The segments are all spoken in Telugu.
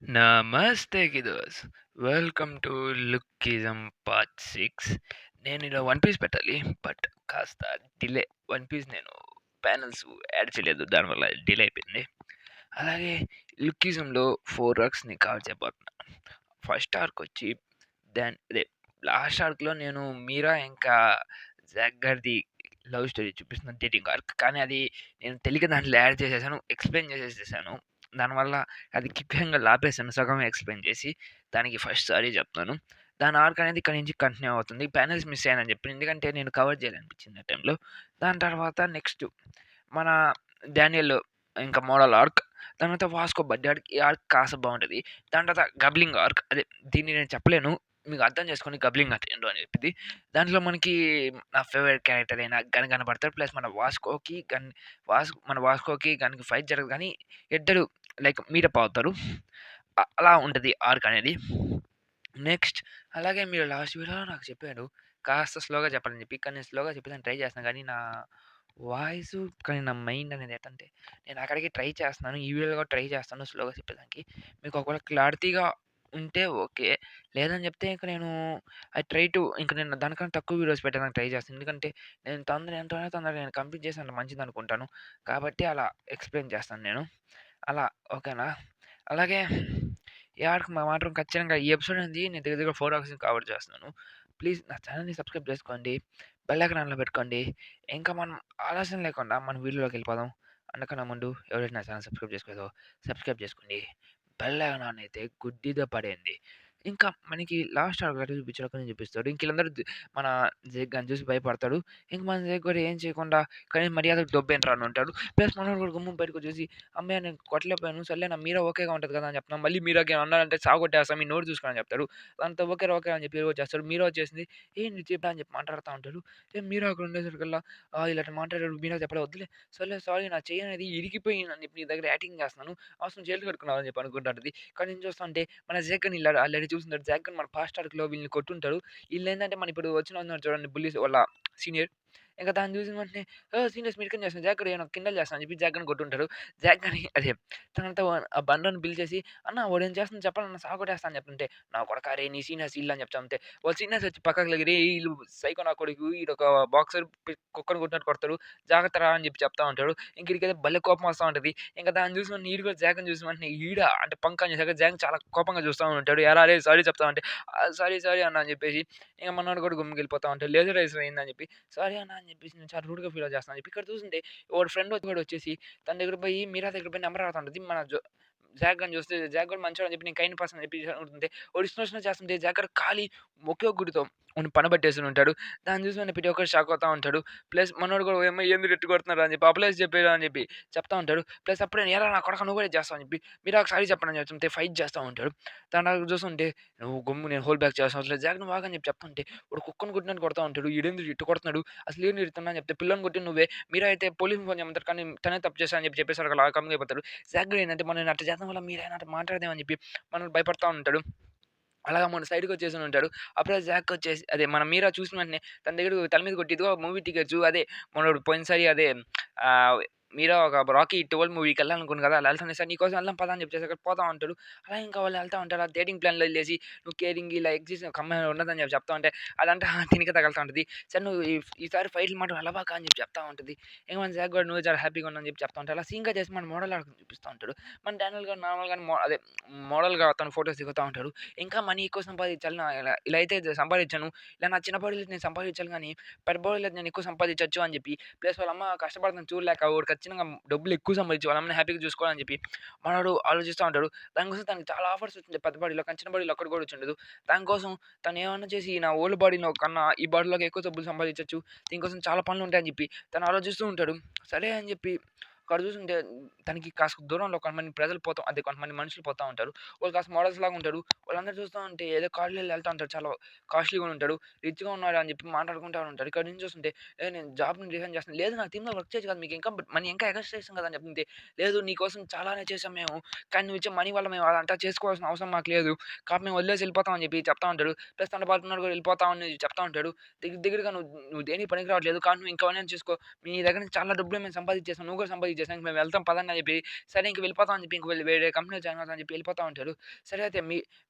నమస్తే kiddos. Welcome to Lookism part 6. నేను ఇలా వన్ పీస్ పెట్టాలి. బట్ కాస్త డిలే. వన్ పీస్ నేను ప్యానెల్స్ యాడ్ చేయలేదు. దానివల్ల డిలే అయిపోయింది. అలాగే లుక్కిజంలో 4 ఆర్క్స్‌ని కవర్ చేయబోతున్నాను. ఫస్ట్ ఆర్క్ వచ్చి లాస్ట్ ఆర్క్‌లో నేను మీరా ఇంకా జాక్ గారిది లవ్ స్టోరీ చూపిస్తున్నాను, డేటింగ్ ఆర్క్. కానీ అది నేను తెలియక దాంట్లో యాడ్ చేసేసాను. ఎక్స్‌ప్లెయిన్ చేసేసేసాను. దానివల్ల అది క్లిప్ హ్యాంగర్‌లో ఆపేసాను సగమే ఎక్స్‌ప్లెయిన్ చేసి. దానికి ఫస్ట్ సారీ చెప్తున్నాను. దాని ఆర్క్ అనేది ఇక్కడి నుంచి కంటిన్యూ అవుతుంది. ప్యానెల్స్ మిస్ అయ్యానని చెప్పి. ఎందుకంటే నేను కవర్ చేయాలనిపించింది ఆ టైంలో. దాని తర్వాత నెక్స్ట్ మన డానియల్ ఇంకా మోడల్ ఆర్క్. దాని తర్వాత వాస్కో బర్త్‌డే ఆర్క్. ఈ ఆర్క్ కాస్త బావుంటది. దాని తర్వాత గబ్లింగ్ ఆర్క్. అదే దీన్ని నేను చెప్పలేను. మీకు అర్థం చేసుకోండి గబ్లింగ్ అంటే ఏంటో అని చెప్పిద్ది. దాంట్లో మనకి నా ఫేవరెట్ క్యారెక్టర్ అయిన గన్ కనపడతాడు. ప్లస్ మన వాస్కోకి గన్‌కి ఫైట్ జరగదు కానీ ఇద్దరు లైక్ మీటప్ అవుతారు. అలా ఉంటది ఆర్క్ అనేది. నెక్స్ట్ అలాగే మీరు లాస్ట్ వీడియోలో నాకు చెప్పారు కాస్త స్లోగా చెప్పాలని చెప్పి. కానీ నేను స్లోగా చెప్పేదానికి ట్రై చేస్తున్నాను కానీ నా వాయిసు కానీ నా మైండ్ అనేది ఎట్టంటే నేను అక్కడికి ట్రై చేస్తున్నాను. ఈ వీడియోలో కూడా ట్రై చేస్తాను స్లోగా చెప్పేదానికి. మీకు ఒకవేళ క్లారిటీగా ఉంటే ఓకే. లేదని చెప్తే ఇంక నేను ఐ ట్రై టు ఇంక నేను దానికన్నా తక్కువ వీడియోస్ పెట్టడానికి ట్రై చేస్తాను. ఎందుకంటే నేను తొందరగా నేను కంప్లీట్ చేస్తే అంత మంచిదనుకుంటాను. కాబట్టి అలా ఎక్స్‌ప్లెయిన్ చేస్తాను నేను. అలా ఓకేనా? అలాగే ఈ ఆర్క్ మాత్రం ఖచ్చితంగా ఈ ఎపిసోడ్ అనేది నేను దగ్గర దగ్గర 4 అవర్స్ కవర్ చేస్తున్నాను. ప్లీజ్ నా ఛానెల్‌ని సబ్స్క్రైబ్ చేసుకోండి. బెల్ ఐకాన్ ఆన్‌లో పెట్టుకోండి. ఇంకా మనం ఆలస్యం లేకుండా మనం వీడియోలోకి వెళ్ళిపోదాం. అంతకన్నా ముందు ఎవరైతే నా ఛానెల్ సబ్స్క్రైబ్ చేసుకోలేదో సబ్స్క్రైబ్ చేసుకోండి. బెల్ ఐకాన్ ఆన్ అయితే గుడ్డిగా పడేయండి. ఇంకా మనకి లాస్ట్ ఆర్క్ అటు చూపించాడు, అక్కడి నుంచి చూపిస్తాడు. ఇంక వీళ్ళందరూ మన జేక్ గారిని చూసి భయపడతాడు. ఇంక మన జేక్ కూడా ఏం చేయకుండా కానీ మర్యాదకు దొబ్బేంట్రా అని ఉంటాడు. ప్లస్ మనోడు కూడా గమ్మున బయటకొచ్చేసి అమ్మయ్య నేను కొట్టలేకపోయాను. సర్లే నా మీరా ఓకేగా ఉంటది కదా! అని చెప్తున్నాను. మళ్ళీ మీరాకి ఏమన్నా అన్నాడంటే సావగొట్టేస్తా మీ నోరు చూసుకో అని చెప్తాడు. అంతా ఓకేరా ఓకే అని చెప్పి వచ్చేస్తాడు. మీరా వచ్చేసింది. ఏంటి చెప్పా అని చెప్పి మాట్లాడుతా ఉంటాడు. మీరా అక్కడ ఉండేసరికల్లా ఇలా మాట్లాడాడు మీరా చెప్పలే వద్దులే. సర్లే సారీ నా చెయ్యి అనేది ఇరిగిపోయిందని చెప్పి నీ దగ్గర యాక్టింగ్ చేస్తున్నాను. అవసరం జైలుకి కట్టుకున్నావు అని చెప్పి అనుకుంటాంటది. కానీ నేను చూస్తా ఉంటే మన జేకన్ ఇలా ఆల్రెడీ చూసుంటాడు. జేకన్ మన పాస్ట్ ఆర్క్‌లో వీళ్ళని కొట్టుంటాడు. ఈళ్ళేందంటే మన ఇప్పుడు వచ్చిన చూడండి బుల్లీస్ వాళ్ళ సీనియర్. ఇంక దాన్ని చూసిన వెంటనే సీనియర్స్ మీరు కింద చేస్తున్నారు. జాక్ కూడా ఏమైనా కిండల్ చేస్తా అని చెప్పి జాక్‌ని కొట్టుంటాడు. జాక్ గాని అదే తనంతా ఆ బండోని పిలిచేసి "అన్న వాడేం చేస్తుందో చెప్పండన్న సావగొట్టేస్తా" అని చెప్తుంటే, "నా కొడకా రేయ్ నీ సీనియర్స్ ఈళ్ళు" అని చెప్తా ఉంటే, వాళ్ళ సీనియర్స్ వచ్చి పక్కకి లాగి "రేయ్ ఈళ్ళు సైకో నా కొడుకు ఈడొక బాక్సర్ కుక్కని కొట్టినట్టు కొడతాడు. జాగ్రత్త రా" అని చెప్పి చెప్తా ఉంటాడు. ఇంక ఈడికైతే భలే కోపం వస్తా ఉంటది. ఇంక దాన్ని చూసిన వెంటనే ఈడు కూడా జాక్‌ని చూసిన వెంటనే ఈడా అంటే పంక్ అని చేసాక జాక్ చాలా కోపంగా చూస్తా ఉంటాడు. "ఏరా రేయ్ సారీ చెప్తావా" అంటే సారీ సారీ అన్న అని చెప్పేసి ఇంక మనోడు కూడా గమ్ముకెళ్ళిపోతా ఉంటాడు. లేజర్ ఐస్ అయిందని చెప్పి సారీ అన్న అని చెప్పేసి నేను చాలా రూడ్‌గా ఫీల్ చేస్తున్నాను అని చెప్పి ఇక్కడ చూస్తుంటే వాడి ఫ్రెండ్ కూడా వచ్చేసి తన దగ్గర పోయి మీరా దగ్గర పోయి నంబర్ అడుగుతా ఉంటది. జాక్ గారిని చూస్తే జాక్ కూడా మంచోడు అని చెప్పి నేను కైండ్ పర్సన్ అని చెప్పి అడుగుతుంటే వాడు ఇష్టం వచ్చినట్టు చేస్తుంటే జాక్ గారు ఖాళీ ఒకే ఒక గుడితో వాడిని పనబట్టేసుకొని ఉంటాడు. దాన్ని చూసి మన ప్రతి ఒక్కరు షాక్ అవుతా ఉంటాడు. ప్లస్ మనోడు కూడా "ఓయమ్మ ఏంది రెట్టు కొడుతున్నారు" అని చెప్పి అప్లైస్ చెప్పేరా అని చెప్పి చెప్తా ఉంటాడు. ప్లస్ అప్పుడే "ఏరా నా కొడకా నువ్వు కూడా చేస్తావు" అని చెప్పి మీరాకి సారీ చెప్పండి అని చెప్తుంటే ఫైట్ చేస్తా ఉంటాడు. దాన్ని చూస్తుంటే "నువ్వు గమ్ము నేను హోల్ బ్యాక్ చేయాల్సిన అవసరం లేదు. జాక్ నువ్వు ఆగని చెప్పి చెప్తుంటే వాడు కుక్కని కొట్టినట్టు కొడతా ఉంటాడు. ఈడేంది ఇట్టు కొడుతున్నాడు. అసలు ఏంది ఇడుతున్నా అని చెప్తే పిల్లని కొట్టింది నువ్వే. మీరా అయితే పోలీస్‌ని ఫోన్ చేయమంటారు. కానీ తనే తప్పు చేశా అని చెప్పి చెప్పేసరికి అలా కామ్‌గా అయిపోతాడు. జాక్ కూడా ఏందంటే మనం అట్ట చేయడం వల్ల మీరా నాతో మాట్లాడదేమో అని చెప్పి మనల్ని భయపడతా ఉంటాడు. అలాగా మొన్న సైడ్‌కొచ్చేసని ఉంటాడు. అప్పుడే జాక్ వచ్చేసి అదే మన మీరా చూసిన వెంటనే తన దగ్గర తల మీద కొట్టి "ఇదిగో మూవీ టికెట్సు" అదే మనోడు పోయినసారి అదే ఆహ్, మీరా ఒక 'రాకీ 12' మూవీకి ఎళ్ళాలనుకుంది కదా! అలా ఎళ్తాను సార్ నీకోసం ఎళ్దాం పదా అని చెప్పేసి అక్కడ పోతా ఉంటాడు. అలా ఇంకా వాళ్ళు ఎళ్తా ఉంటారు. ఆ డేటింగ్ ప్లాన్‌లో ఎళ్ళేసి "నువ్వు కేరింగ్ ఇలా ఎగ్జిస్ట్ ఒక అమ్మాయి ఉన్నదని" చెప్పి చెప్తా ఉంటే అదంతా దీనికే తగులుతా ఉంటది. "సరే నువ్వు ఈసారి ఫైట్‌లు మాత్రం ఎళ్ళబాక" అని చెప్పి చెప్తా ఉంటది. ఇంక మన జాక్ కూడా "నువ్వే చాలా హ్యాపీగా ఉండు" అని చెప్పి చెప్తా ఉంటాడు. అలా సీన్‌గా చేసి మన మోడల్ ఆడుకొని చూపిస్తా ఉంటాడు. మన డానియల్ గాడు నార్మల్‌గానే అదే మోడల్‌గా అతను ఫోటోస్ దిగుతా ఉంటాడు. ఇంకా మనీ ఎక్కువ సంపాదించాలి. ఇలా అయితే సంపాదించాను. ఇలా నా చిన్న బాడీలో నేను సంపాదించాలి గానీ, పెద్ద బాడీలో నేను ఎక్కువ సంపాదించొచ్చు అని చెప్పి, ప్లస్ వాళ్ళ అమ్మ కష్టపడుతుంది చూడలేక వాడు ఖచ్చితంగా డబ్బులు ఎక్కువ సంపాదించి వాళ్ళ అమ్మని హ్యాపీగా చూసుకోవాలని చెప్పి, మనోడు ఆలోచిస్తా ఉంటాడు. దానికోసం తనకి చాలా ఆఫర్స్ వచ్చింటాయి పెద్ద బాడీలో. కానీ చిన్న బాడీలో ఒక్కటి కూడా వచ్చుండదు. దానికోసం తను ఏమన్నా చేసి నా ఓల్డ్ బాడీలో కన్నా ఈ బాడీలోకి ఎక్కువ డబ్బులు సంపాదించొచ్చు. దీనికోసం చాలా పనులుంటాయని చెప్పి తను ఆలోచిస్తూ ఉంటాడు. సరే అని చెప్పి అక్కడ చూసుంటే తనకి కాస్త దూరంలో కొంతమంది ప్రజలు పోతా అదే కొంతమంది మనుషులు పోతా ఉంటారు. వాళ్ళు కాస్త మోడల్స్‌లాగా ఉంటారు. వాళ్ళందరూ చూస్తా ఉంటే ఏదో కారులో ఎళ్తా ఉంటారు. చాలా కాస్ట్‌లీగా ఉంటాడు. రిచ్‌గా ఉన్నాడు అని చెప్పి మాట్లాడుకుంటా ఉంటారు. ఇక్కడ నుంచి చూస్తుంటే నేను జాబ్‌ని రిజైన్ చేస్తాను. లేదు నా టీమ్‌లో వర్క్ చేయొచ్చు కదా! మీకు ఇంకా మనీ ఇంకా ఎగస్ట్రా ఇస్తాం కదా! అని చెప్తుంటే, లేదు నీకోసం చాలానే చేసాం మేము. కానీ నువ్వు ఇచ్చే మనీ వల్ల మేము అదంతా చేసుకోవాల్సిన అవసరం మాకు లేదు. కాబట్టి మేము వదిలేసి వెళ్ళిపోతాం అని చెప్పి చెప్తా ఉంటాడు. ప్లస్ తన పార్ట్నర్ కూడా వెళ్ళిపోతాం అని చెప్తా ఉంటాడు. దగ్గరగా నువ్వు నువ్వు దేనికి పనికి రావట్లేదు. కానీ నువ్వు ఇంకా ఏమైనా చేసుకో. మీ దగ్గర నుంచి చాలా డబ్బులు మేము సంపాదించేసాం. నువ్వు కూడా సంపాదించు రిలీజ్ చేసాం. మేము వెళ్తాం పదండి అని చెప్పి, సరే ఇంక వెళ్ళిపోతాం అని చెప్పి ఇంక వేరే కంపెనీలో జాయిన్ అవుతాం అని చెప్పి వెళ్ళిపోతా ఉంటారు. సరే అయితే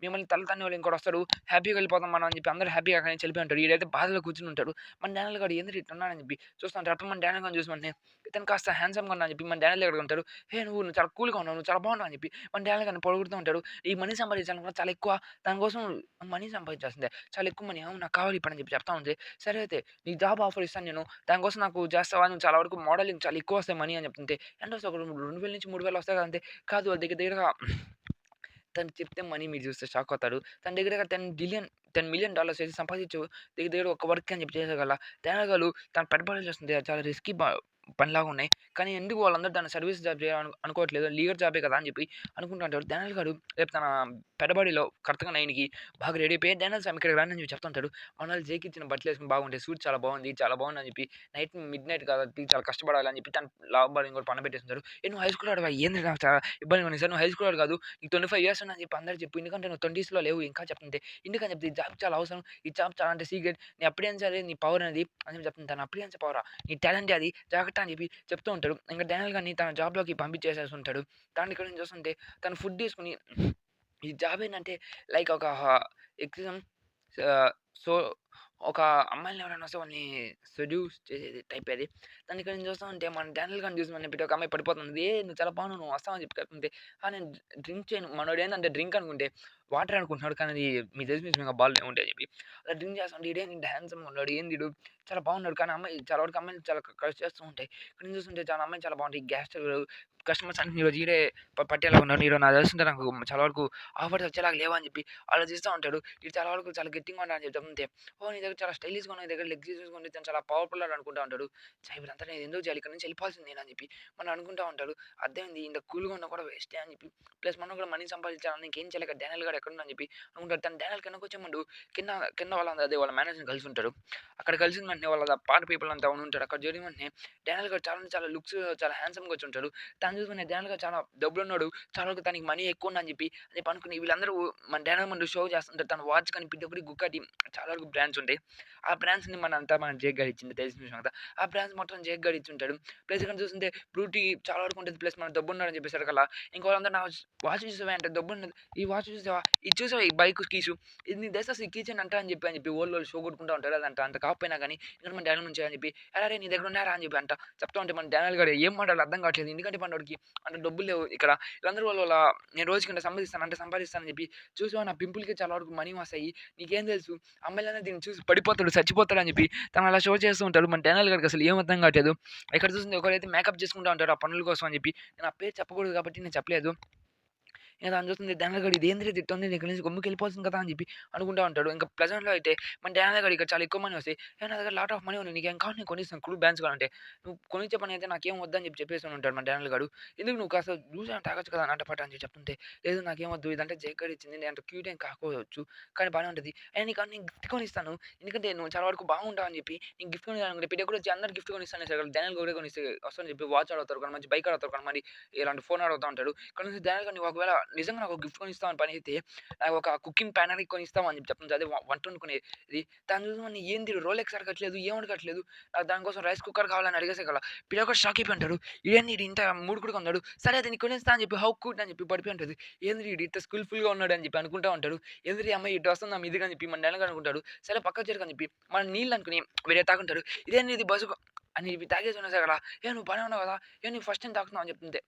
మిమ్మల్ని తల తన్నేవాళ్ళు ఇంకోడొస్తాడు. హ్యాపీగా వెళ్ళిపోతాం మనం అని చెప్పి అందరూ హ్యాపీగా అక్కడి నుంచి వెళ్ళిపోయి ఉంటారు. ఈడైతే బాధలో కూర్చొని ఉంటాడు. మన డానియల్ గాడు ఏందిరా ఇట్టున్నాడని చెప్పి చూస్తా ఉంటారు. అప్పుడు మన డానియల్ గాడిని చూసి వెంటనే ఇతను కాస్త హ్యాండ్సమ్‌గా ఉన్నాడని చెప్పి మన డానియల్ దగ్గర ఉంటారు. "హే! నువ్వు చాలా కూల్‌గా ఉన్నావు. నువ్వు చాలా బాగున్నావు" అని చెప్పి మన డానియల్ గాడిని పొగుడుతూ ఉంటాడు. "ఈ మనీ సంపాదించాలనుకున్నా చాలా ఎక్కువ. దానికోసం మనీ సంపాదించాల్సిందే. చాలా ఎక్కువ మనీ. అవును నాకు కావాలి ఇప్పుడు" అని చెప్పి చెప్తా ఉంది. సరే అయితే నీకు జాబ్ ఆఫర్ ఇస్తాను నేను. దానికోసం నాకు చేస్తావా? నువ్వు చాలా వరకు మోడలింగ్ చాలా ఎక్కువ వస్తాయి మనీ అని చెప్తుంటే, ఎంతొస్తాయి ఒక 2000-3000 వస్తాయి కదంతే. కాదు వాళ్ళ దగ్గర దగ్గరగా తను చెప్తే మనీ మీరు చూస్తే షాక్ అవుతారు. తన దగ్గరగా $10,000,000 అయితే సంపాదించు దగ్గర దగ్గర ఒక వర్క్ అని చెప్పి చేసేయగల తేనెగలు తను పెట్టుబడులు చేస్తుంది. చాలా రిస్కీ పనిలాగా ఉన్నాయి. కానీ ఎందుకు వాళ్ళందరూ దాన్ని సర్వీస్ జాబ్ చేయాలని అనుకోవట్లేదు. లీగల్ జాబే కదా అని చెప్పి అనుకుంటుంటాడు. డానియల్ గాడు రేపు తన పెట్టుబడిలో కరెక్ట్‌గా 9కి బాగా రెడీ అయిపోయి డానియల్ సామ్ ఇక్కడికి రండి అని చెప్పి చెప్తుంటాడు. మనోళ్ళు జేకి ఇచ్చిన బట్టలేసుకొని బాగుంటాయి. సూట్ చాలా బాగుంది. చాలా బాగుంది అని చెప్పి మిడ్‌నైట్ కాబట్టి చాలా కష్టపడాలి అని చెప్పి తను లాభాలు ఇంకోటి పండబెట్టేస్తుంటారు. నువ్వు హై స్కూల్ వాడివా ఏంది నాకు చాలా ఇబ్బందిగా ఉంది సార్. నువ్వు హై స్కూల్ వాడు కాదు. నీకు 25 ఇయర్స్ అని చెప్పి అందరికి చెప్పు. ఎందుకంటే నువ్వు 20స్‌లో లేవు ఇంకా చెప్తుంటే. ఎందుకని చెప్తే ఈ జాబ్ చాలా అవసరం. ఈ జాబ్ చాలా అంటే సీక్రెట్. నీ అప్రియన్స్ అనేది నీ పవర్ అనేది అని చెప్పి చెప్తుంది. తన అప్రియన్స్ పవరా? నీ టాలెంటే అది జాగ్రత్త అని చెప్పి చెప్తూ ఉంటాడు. ఇంక డానియల్ గాడిని తన జాబ్‌లోకి పంపించేసేసుంటాడు. దాన్ని ఇక్కడ నుంచి చూస్తుంటే తను ఫుడ్ తీసుకొని ఈ జాబ్ ఏంటంటే లైక్ ఒక ఎగ్జామ్ ఆహ్, సో, ఒక అమ్మాయిలని ఎవరైనా వస్తే వాళ్ళని సెడ్యూస్ చేసేది టైప్ అది. దాన్ని ఇక్కడ నుంచి చూస్తా ఉంటే మన డానియల్ గాడిని చూసి మన ఒక అమ్మాయి పడిపోతుంది. నువ్వు చాలా బాగున్నావు. నువ్వు వస్తావని చెప్పి చెప్తుంటే, నేను డ్రింక్ చేయను. మనోడేందంటే డ్రింక్ అనుకుంటే వాటర్ అనుకుంటున్నాడు. కానీ అది మీకు తెలిసి నిజంగా బాల్‌లో ఉంటాయని చెప్పి. అలా డ్రింక్ చేస్తుంటే ఈడేంది ఇంత హ్యాండ్సమ్‌గా ఉన్నాడు. ఏంది ఈడు చాలా బాగున్నాడు. కానీ అమ్మాయి చాలా వరకు అమ్మాయిలు చాలా క్రష్ చేస్తూ ఉంటాయి. ఇక్కడ నుంచి చూస్తుంటే చాలా అమ్మాయిలు చాలా బాగుంటాయి. కస్టమర్స్ అంటే ఈరోజు ఈడే పట్టేలాగా ఉన్నాడు. ఈరోజు నాకు తెలిసిందే నాకు చాలా వరకు ఆఫర్స్ వచ్చేలాగా లేవా అని చెప్పి ఆలోచిస్తా ఉంటాడు. ఈడు చాలా వరకు చాలా గట్టిగా ఉన్నాడని చెప్పి చెప్తుంటే, ఓహ్! నీ దగ్గర చాలా స్టైలిష్‌గా ఉన్నాయి. నీ దగ్గర లెగ్ జీన్స్‌గా ఉంది. తను చాలా పవర్‌ఫుల్ అని అనుకుంటా ఉంటాడు. ఛా! వీళ్ళంతా నేను ఎందుకు చేయాలి? ఇక్కడి నుంచి వెళ్ళిపోవాల్సింది నేను అని చెప్పి మనం అనుకుంటా ఉంటాడు. అర్థమైంది ఇంత కూల్‌గా ఉన్నా కూడా వేస్టే అని చెప్పి. ప్లస్ మనం కూడా మనీ సంపాదించాలని ఇంకేం చేయలేక డానియల్ గాడు ఎక్కడున్నా అని చెప్పి అనుకుంటాడు. తను డానియల్ కిందకొచ్చేముందు కింద కింద వాళ్ళ మేనేజర్‌ని కలిసి ఉంటారు. అక్కడ కలిసిన వెంటనే వాళ్ళ పాత పీపుల్ అంతా ఉంటారు. అక్కడ జరిగిన వెంటనే డానియల్ గాడు చాలా అంటే చాలా లుక్స్ చాలా హ్యాండ్సమ్‌గా వచ్చుంటాడు. తను చూసుకుని డానియల్ గాడు చాలా డబ్బులున్నోడు. చాలా వరకు తనకి మనీ ఎక్కువుందని చెప్పి అనుకుని వీళ్ళందరూ మన డానియల్ ముందు షో చేస్తుంటారు. తన వాచ్ కానీ ప్రతి ఒక్కటి గుక్కటి చాలా వరకు బ్రాండ్స్ ఉంటాయి. ఆ బ్రాండ్స్‌ని మన జేక్ గాడు ఇచ్చింది తెలిసిన విషయం కదా! ఆ బ్రాండ్స్ మొత్తం జేక్ గాడు ఇచ్చుంటాడు. ప్లస్ ఇక్కడ చూస్తుంటే బ్రూటీ చాలా వరకు ఉంటది. ప్లస్ మన దబ్బున్నాడని చెప్పేసారు కల్లా ఇంకో వాళ్ళందరూ నా వాచ్ చూసావా అంటే దబ్బున్నది. ఈ వాచ్ చూసావా? ఇది చూసావా ఈ బైక్ కీసు ఇది నీకు తెలుసా అసలు ఈ కీ చైన్ అంట అని చెప్పి వోళ్ళు షో కొట్టుకుంటా ఉంటారు. అదంట అంత కాకపోయినా గానీ ఇక్కడ మన డానియల్ ముందు అని చెప్పి అరె! నీ దగ్గర ఉన్నారా? అని చెప్పి చెప్తా ఉంటే మన డానియల్ గాడు ఏం మాట్లాడాలో అర్థం కావట్లేదు. ఎందుకంటే మనోడికి అంత డబ్బులు లేవు ఇక్కడ. వీళ్ళందరూ నేను రోజుకి ఇంత సంపాదిస్తాను అంటే సంపాదిస్తానని చెప్పి చూసావా నా పింపుల్‌కి చాలా వరకు మనీ వస్తాయి. నీకేం తెలుసు? అమ్మాయిలన్నా దీన్ని చూసి పడిపోతాడు, చచ్చిపోతాడు అని చెప్పి తను అలా షో చేస్తూ ఉంటాడు. మన డానియల్ గాడికి అసలు ఏం అర్థం కావట్లేదు. ఇక్కడ చూస్తుంటే ఒకరైతే మేకప్ చేసుకుంటా ఉంటారు ఆ పనుల కోసం అని చెప్పి. నేను ఆ పేరు చెప్పకూడదు కాబట్టి నేను చెప్పలేదు. ఇంక దాన్ని చూస్తుంది డానియల్ గాడు ఇదేందిరా తిట్టోంది ఇక్కడి నుంచి గమ్ముకెళ్ళిపోవాల్సింది కదా! అని చెప్పి అనుకుంటా ఉంటాడు. ఇంకా ప్లెజెంట్‌లో అయితే మన డానియల్ గాడు ఇక్కడ చాలా ఎక్కువ మనీ వస్తాయి. నా దగ్గర లాట్ ఆఫ్ మనీ ఉన్నాయి. నీకేం కావాలి నేను కొనిస్తాను. క్లూ బ్యాండ్స్ కావాలంటే. నువ్వు కొనిచ్చే పని అయితే నాకేం వద్దని చెప్పేసి ఉంటాడు మన డానియల్ గాడు. ఎందుకు నువ్వు కాస్త జ్యూస్ ఏమైనా తాగొచ్చు కదా! నాతో పాటు అని చెప్తుంటే, లేదు నాకేం వద్దు ఇదంటే జేక్ గాడు ఇచ్చింది. నేను అంత క్యూట్ ఏం కాకపోవచ్చు. కానీ బానే ఉంటది. నేను గిఫ్ట్ కొనిస్తాను. ఎందుకంటే నువ్వు చాలా వరకు బాగుంటావు అని చెప్పి నీకు గిఫ్ట్ కొనియాలనుకుంటే ప్రతి ఒక్కడు వచ్చి అందరికి గిఫ్ట్ కొనిస్తాను అనేసారు. డానియల్ గూడా కొనిస్తే వస్తదని చెప్పి వాచ్ అడుగుతారు. కొంతమంది బైక్ అడుగుతారు. కొంతమంది ఇలాంటి ఫోన్ అడుగుతా ఉంటాడు. ఇక్కడ నుంచి డానియల్ గాడు ఒకవేళ నిజంగా నాకు ఒక గిఫ్ట్ కొనిస్తావని పనైతే ఒక కుకింగ్ పాన్ అనేది కొనిస్తాం అని చెప్తుంది. అదే వంట వండుకునేది. దాన్ని చూసి ఏంది రోలెక్స్ అడగట్లేదు, ఏం అడగట్లేదు. నాకు దానికోసం రైస్ కుక్కర్ కావాలని అడిగేసేగల. వీడొకడు షాక్ అయిపోయి ఉంటాడు. ఈడేంది ఈడు ఇంత మూడుకుడుగా ఉన్నాడు. సరే అయితే నీకు కొనిస్తా అని చెప్పి హౌ క్యూట్ అని చెప్పి పడిపోయి ఉంటది. ఏంది ఈడు ఇంత స్కిల్‌ఫుల్‌గా ఉన్నాడు అని చెప్పి అనుకుంటా ఉంటాడు. ఏందిరా ఈ అమ్మాయి ఇటు వస్తుంది నా మీదకి అని చెప్పి మన డానియల్ గాడు అనుకుంటాడు. సరే పక్కకు జరగని చెప్పి మనం నీళ్ళు అనుకుని వీడే తాగుంటాడు. ఇదేంది ఇది బసుకు అని చెప్పి తాగేసి ఉన్నసగల నువ్వు బానే ఉన్నావు కదా! నువ్వు ఫస్ట్ టైమ్ తాగుతున్నావు అని చెప్తుంటే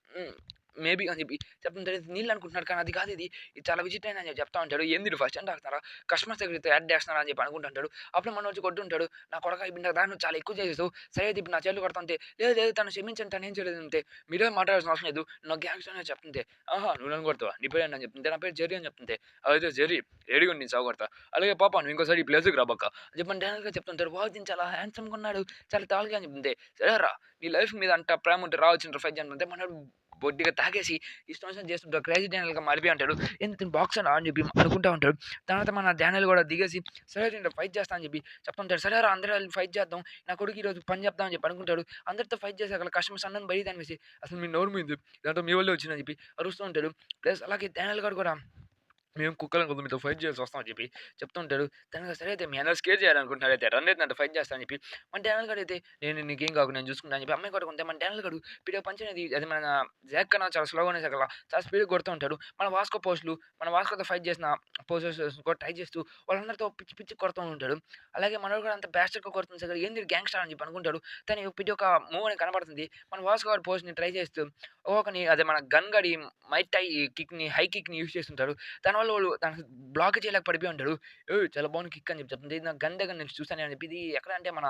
మేబీ అని చెప్పి చెప్తుంటే నీళ్ళు అనుకుంటున్నాడు. కానీ అది కాదు ఇది. ఇది చాలా విచిత్రమైన అని చెప్పి చెప్తా ఉంటాడు. ఏంది ఈడు ఫస్ట్ టైమ్ తాగుతున్నారా? కస్టమర్స్ దగ్గర యాడ్ చేస్తున్నారా అని చెప్పి అనుకుంటుంటాడు. అప్పుడు మనోడు కొట్టుంటాడు. నా కొడకా ఇందాక దాకా నువ్వు చాలా ఎక్కువ చేసేసావు. సరే అయితే ఇప్పుడు నా చేతులు కొడతా లేదు లేదు తను క్షమించండి తను ఏం చేయలేదు అంతే. మీరేం మాట్లాడాల్సిన అవసరం లేదు. నాకు గ్యాంగ్స్టర్ అని చెప్తుంటే ఆహా! నువ్వు నన్ను కొడతావా? నీ పేరేంటి అని చెప్తుంటే నా పేరు జెర్రీ అని చెప్తుంటే అయితే జెర్రీ ఏడిగుండి నేను సావగొడతా. అలాగే పాప నువ్వు ఇంకోసారి ఈ ప్లేస్‌కి రా బక్క అని చెప్పి డైరెక్ట్‌గా చెప్తుంటారు. వావ్! దీని చాలా హ్యాండ్సమ్‌గా ఉన్నాడు. చాలా తాలుగా అని చెప్తుంటే సరేరా నీ లైఫ్ మీద అంత ప్రేమ ఉంటే రావచ్చురా ఫైట్ చేద్దాం అంటే మనోడు బొద్దిగా తాగేసి ఇష్టం వచ్చినట్టు చేస్తుంటాడు. క్రేజీ డానియల్‌గా మారిపోయి ఉంటాడు. ఇతను బాక్సర్ అని చెప్పి అనుకుంటా ఉంటాడు. తర్వాత మన డానియల్ కూడా దిగేసి సరే నేను ఫైట్ చేస్తా అని చెప్పి చెప్తుంటాడు. సరేరా అందరూ వెళ్లి ఫైట్ చేద్దాం. నా కొడుకు ఈరోజు పని చెప్దాం అని చెప్పి అనుకుంటాడు. అందరితో ఫైట్ చేసాక కస్టమర్స్ అందరిని బయటికి తరిమేసి అసలు మీ నోరు మీంది. దాంట్లో మీ వల్లే వచ్చిందని చెప్పి అరుస్తూ ఉంటాడు. ప్లస్ అలాగే డానియల్ గాడు కూడా మేము కుక్కలం కదా మీతో ఫైట్ చేయాల్సి వస్తాం అని చెప్పి చెప్తూ ఉంటాడు. తనకి సరే అయితే మీ అన్నని స్కేర్ చేయాలనుకుంటున్నాడయితే రన్ నాతో ఫైట్ చేస్తా అని చెప్పి మన డానియల్ గాడైతే నేను నీకేం కాకు నేను చూసుకుంటా అని చెప్పి అమ్మాయి కొట్టుకుంటే మన డానియల్ గాడు వీడియో పంచ్ అనేది అది మన జాక్ కన్నా చాలా స్లోగానే సగల చాలా స్పీడ్‌గా కొడుతూ ఉంటాడు. మన వాస్కో పోస్ట్‌లు మన వాస్కోతో ఫైట్ చేసిన పోసెస్ కూడా ట్రై చేస్తూ వాళ్ళందరితో పిచ్చి పిచ్చిగా కొడుతూ ఉంటాడు. అలాగే మనోడు కూడా అంత బ్యాస్టర్‌గా కొడుతుంది సగల ఏంది ఈడు గ్యాంగ్‌స్టర్ అని చెప్పి అనుకుంటాడు. కానీ వీడి యొక్క మూవ్ అనేది కనపడుతుంది. మన వాస్కో గాడు పోస్ట్‌ని ట్రై చేస్తూ ఒకని అదే మన గన్ గాడి మైట్ టై కిక్‌ని హై కిక్‌ని యూజ్ చేస్తుంటాడు. దానివల్ల వాడు దాన్ని బ్లాక్ చేయలేక పడిపోయి ఉంటాడు. "ఏయ్! చాలా బాగుంది కిక్" అని చెప్పి చెప్తుంది. ఇది నాకు గన్ దగ్గర నుంచి చూసాను అని చెప్పి ఇది ఎక్కడ అంటే మన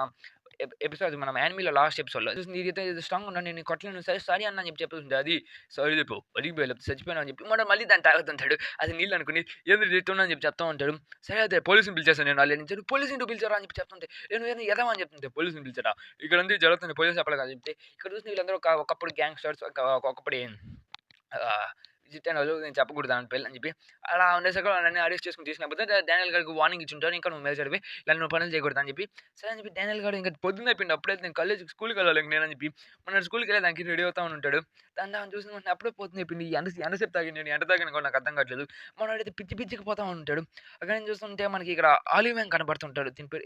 ఎపిసోడ్ మన యానిమీలో లాస్ట్ ఎపిసోడ్‌లో చూసింది ఇదైతే స్ట్రాంగ్‌గా ఉన్నాను నేను కొట్టలేను సరే సారీ అన్న అని చెప్పి చెప్తుంది. అది సారీ చెప్పు అలిగిపోయా లేకపోతే చచ్చిపోయాను అని చెప్పి మళ్ళీ దాన్ని తాగుతుంటాడు. అది నీళ్ళు అనుకుని ఏంది చెప్తున్నా అని చెప్పి చెప్తా ఉంటాడు. సరే అయితే పోలీసుని పిలిచేసాను నేను ఆల్రెడీ నుంచి పోలీసుని ఎందుకు పిలిచారా అని చెప్పి చెప్తుంటే నేను ఎదవ అని చెప్తుంటే పోలీసుని పిలిచారా ఇక్కడ అంతా జరుగుతుంది పోలీసు చెప్పాలి కదా చెప్తే ఇక్కడ చూసిన వీళ్ళందరూ ఒకప్పుడు గ్యాంగ్‌స్టర్స్ ఒకప్పటి ఆహ్, జిత్తానోళ్ళు నేను చెప్పకూడదు దాని పేర్లు అని చెప్పి అలా ఉండేసరికి నన్ను అరెస్ట్ చేసుకొని తీసుకున్నప్పుడు డానియల్ గాడికి వార్నింగ్ ఇచ్చుంటారు. ఇంకా నువ్వు మేజర్‌వి ఇలా నువ్వు పనులు చేయకూడదు అని చెప్పి. సరే అని చెప్పి డానియల్ గాడు ఇంక పొద్దున్న అయిపోయింది. అప్పుడైతే నేను కాలేజ్‌కి స్కూల్‌కి వెళ్ళాలి ఇంక నేనని చెప్పి మొన్న స్కూల్‌కెళ్ళేదానికి రెడీ అవుతా ఉంటాడు. దాన్ని చూసిన వెంటనే అప్పుడే పొద్దున్న అయిపోయింది. ఎంతసేపు తాగాను నేను ఎంత తాగానో కూడా నాకు అర్థం కావట్లేదు. మనోడైతే పిచ్చి పిచ్చిగా పోతా ఉంటాడు. అక్కడ నుంచి చూస్తుంటే మనకి ఇక్కడ ఆలివ్ వ్యాంగ్ కనపడుతుంటాడు. దీని పేరు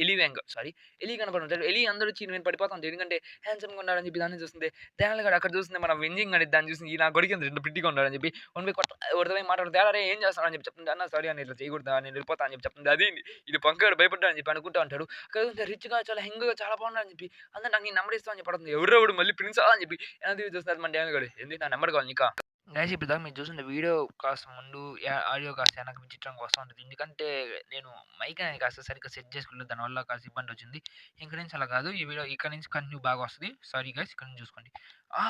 ఎలి వ్యాంగ్ సారీ ఎలి కనపడుతుంటాడు. ఎలి అందరూ వచ్చి నేను పడిపోతా ఉంటాడు. ఎందుకంటే హ్యాండ్సమ్‌గా ఉన్నాడని చెప్పి దాన్ని చూస్తుంటే డానియల్ గాడు అక్కడ చూస్తుంటే మన వెంజింగ్ అని దాన్ని చూసి నా కొడుకు ఎంత ప్రిట్టిగా ఉన్నాడని చెప్పి వన్ బై కొత్త ఎవరితో మాట్లాడితే "అరే ఏం చేస్తున్నావు" అని చెప్పి చెప్తుంది. "అన్న సారీ అన్న ఇట్లా చేయకూడదు నేను వెళ్ళిపోతా" అని చెప్పి చెప్తుంది. అది ఇది పంకగాడు భయపడ్డాడు అని చెప్పి అనుకుంటా ఉంటాడు. అక్కడ చూస్తే రిచ్‌గా చాలా హెంగ్‌గా చాలా బాగున్నాడు అని చెప్పి అందరూ నాకు నీ నంబర్ ఇస్తావు అని చెప్పి అడుగుతుంది. ఎవరెవడు మళ్ళీ ప్రిన్సా అని చెప్పి వెనక్కి తిరిగి చూస్తున్నాడు మన డానియల్ గాడు. ఏంది నా నంబర్ కావాలి నీకా? గైస్ ఇప్పటిదాకా మీరు చూస్తుంటే వీడియో కాస్త ముందు ఆడియో కాస్త వెనక విచిత్రంగా వస్తా ఉంటది. ఎందుకంటే నేను మైక్ అనేది కాస్త సరిగ్గా సెట్ చేసుకోలేదు. దానివల్ల కాస్త ఇబ్బంది వచ్చింది. ఇంక నుంచి అలా కాదు. ఈ వీడియో ఇక్కడ నుంచి కంటిన్యూ బాగా వస్తది. సారీ గైస్ ఇక్కడ నుంచి చూసుకోండి. ఆ!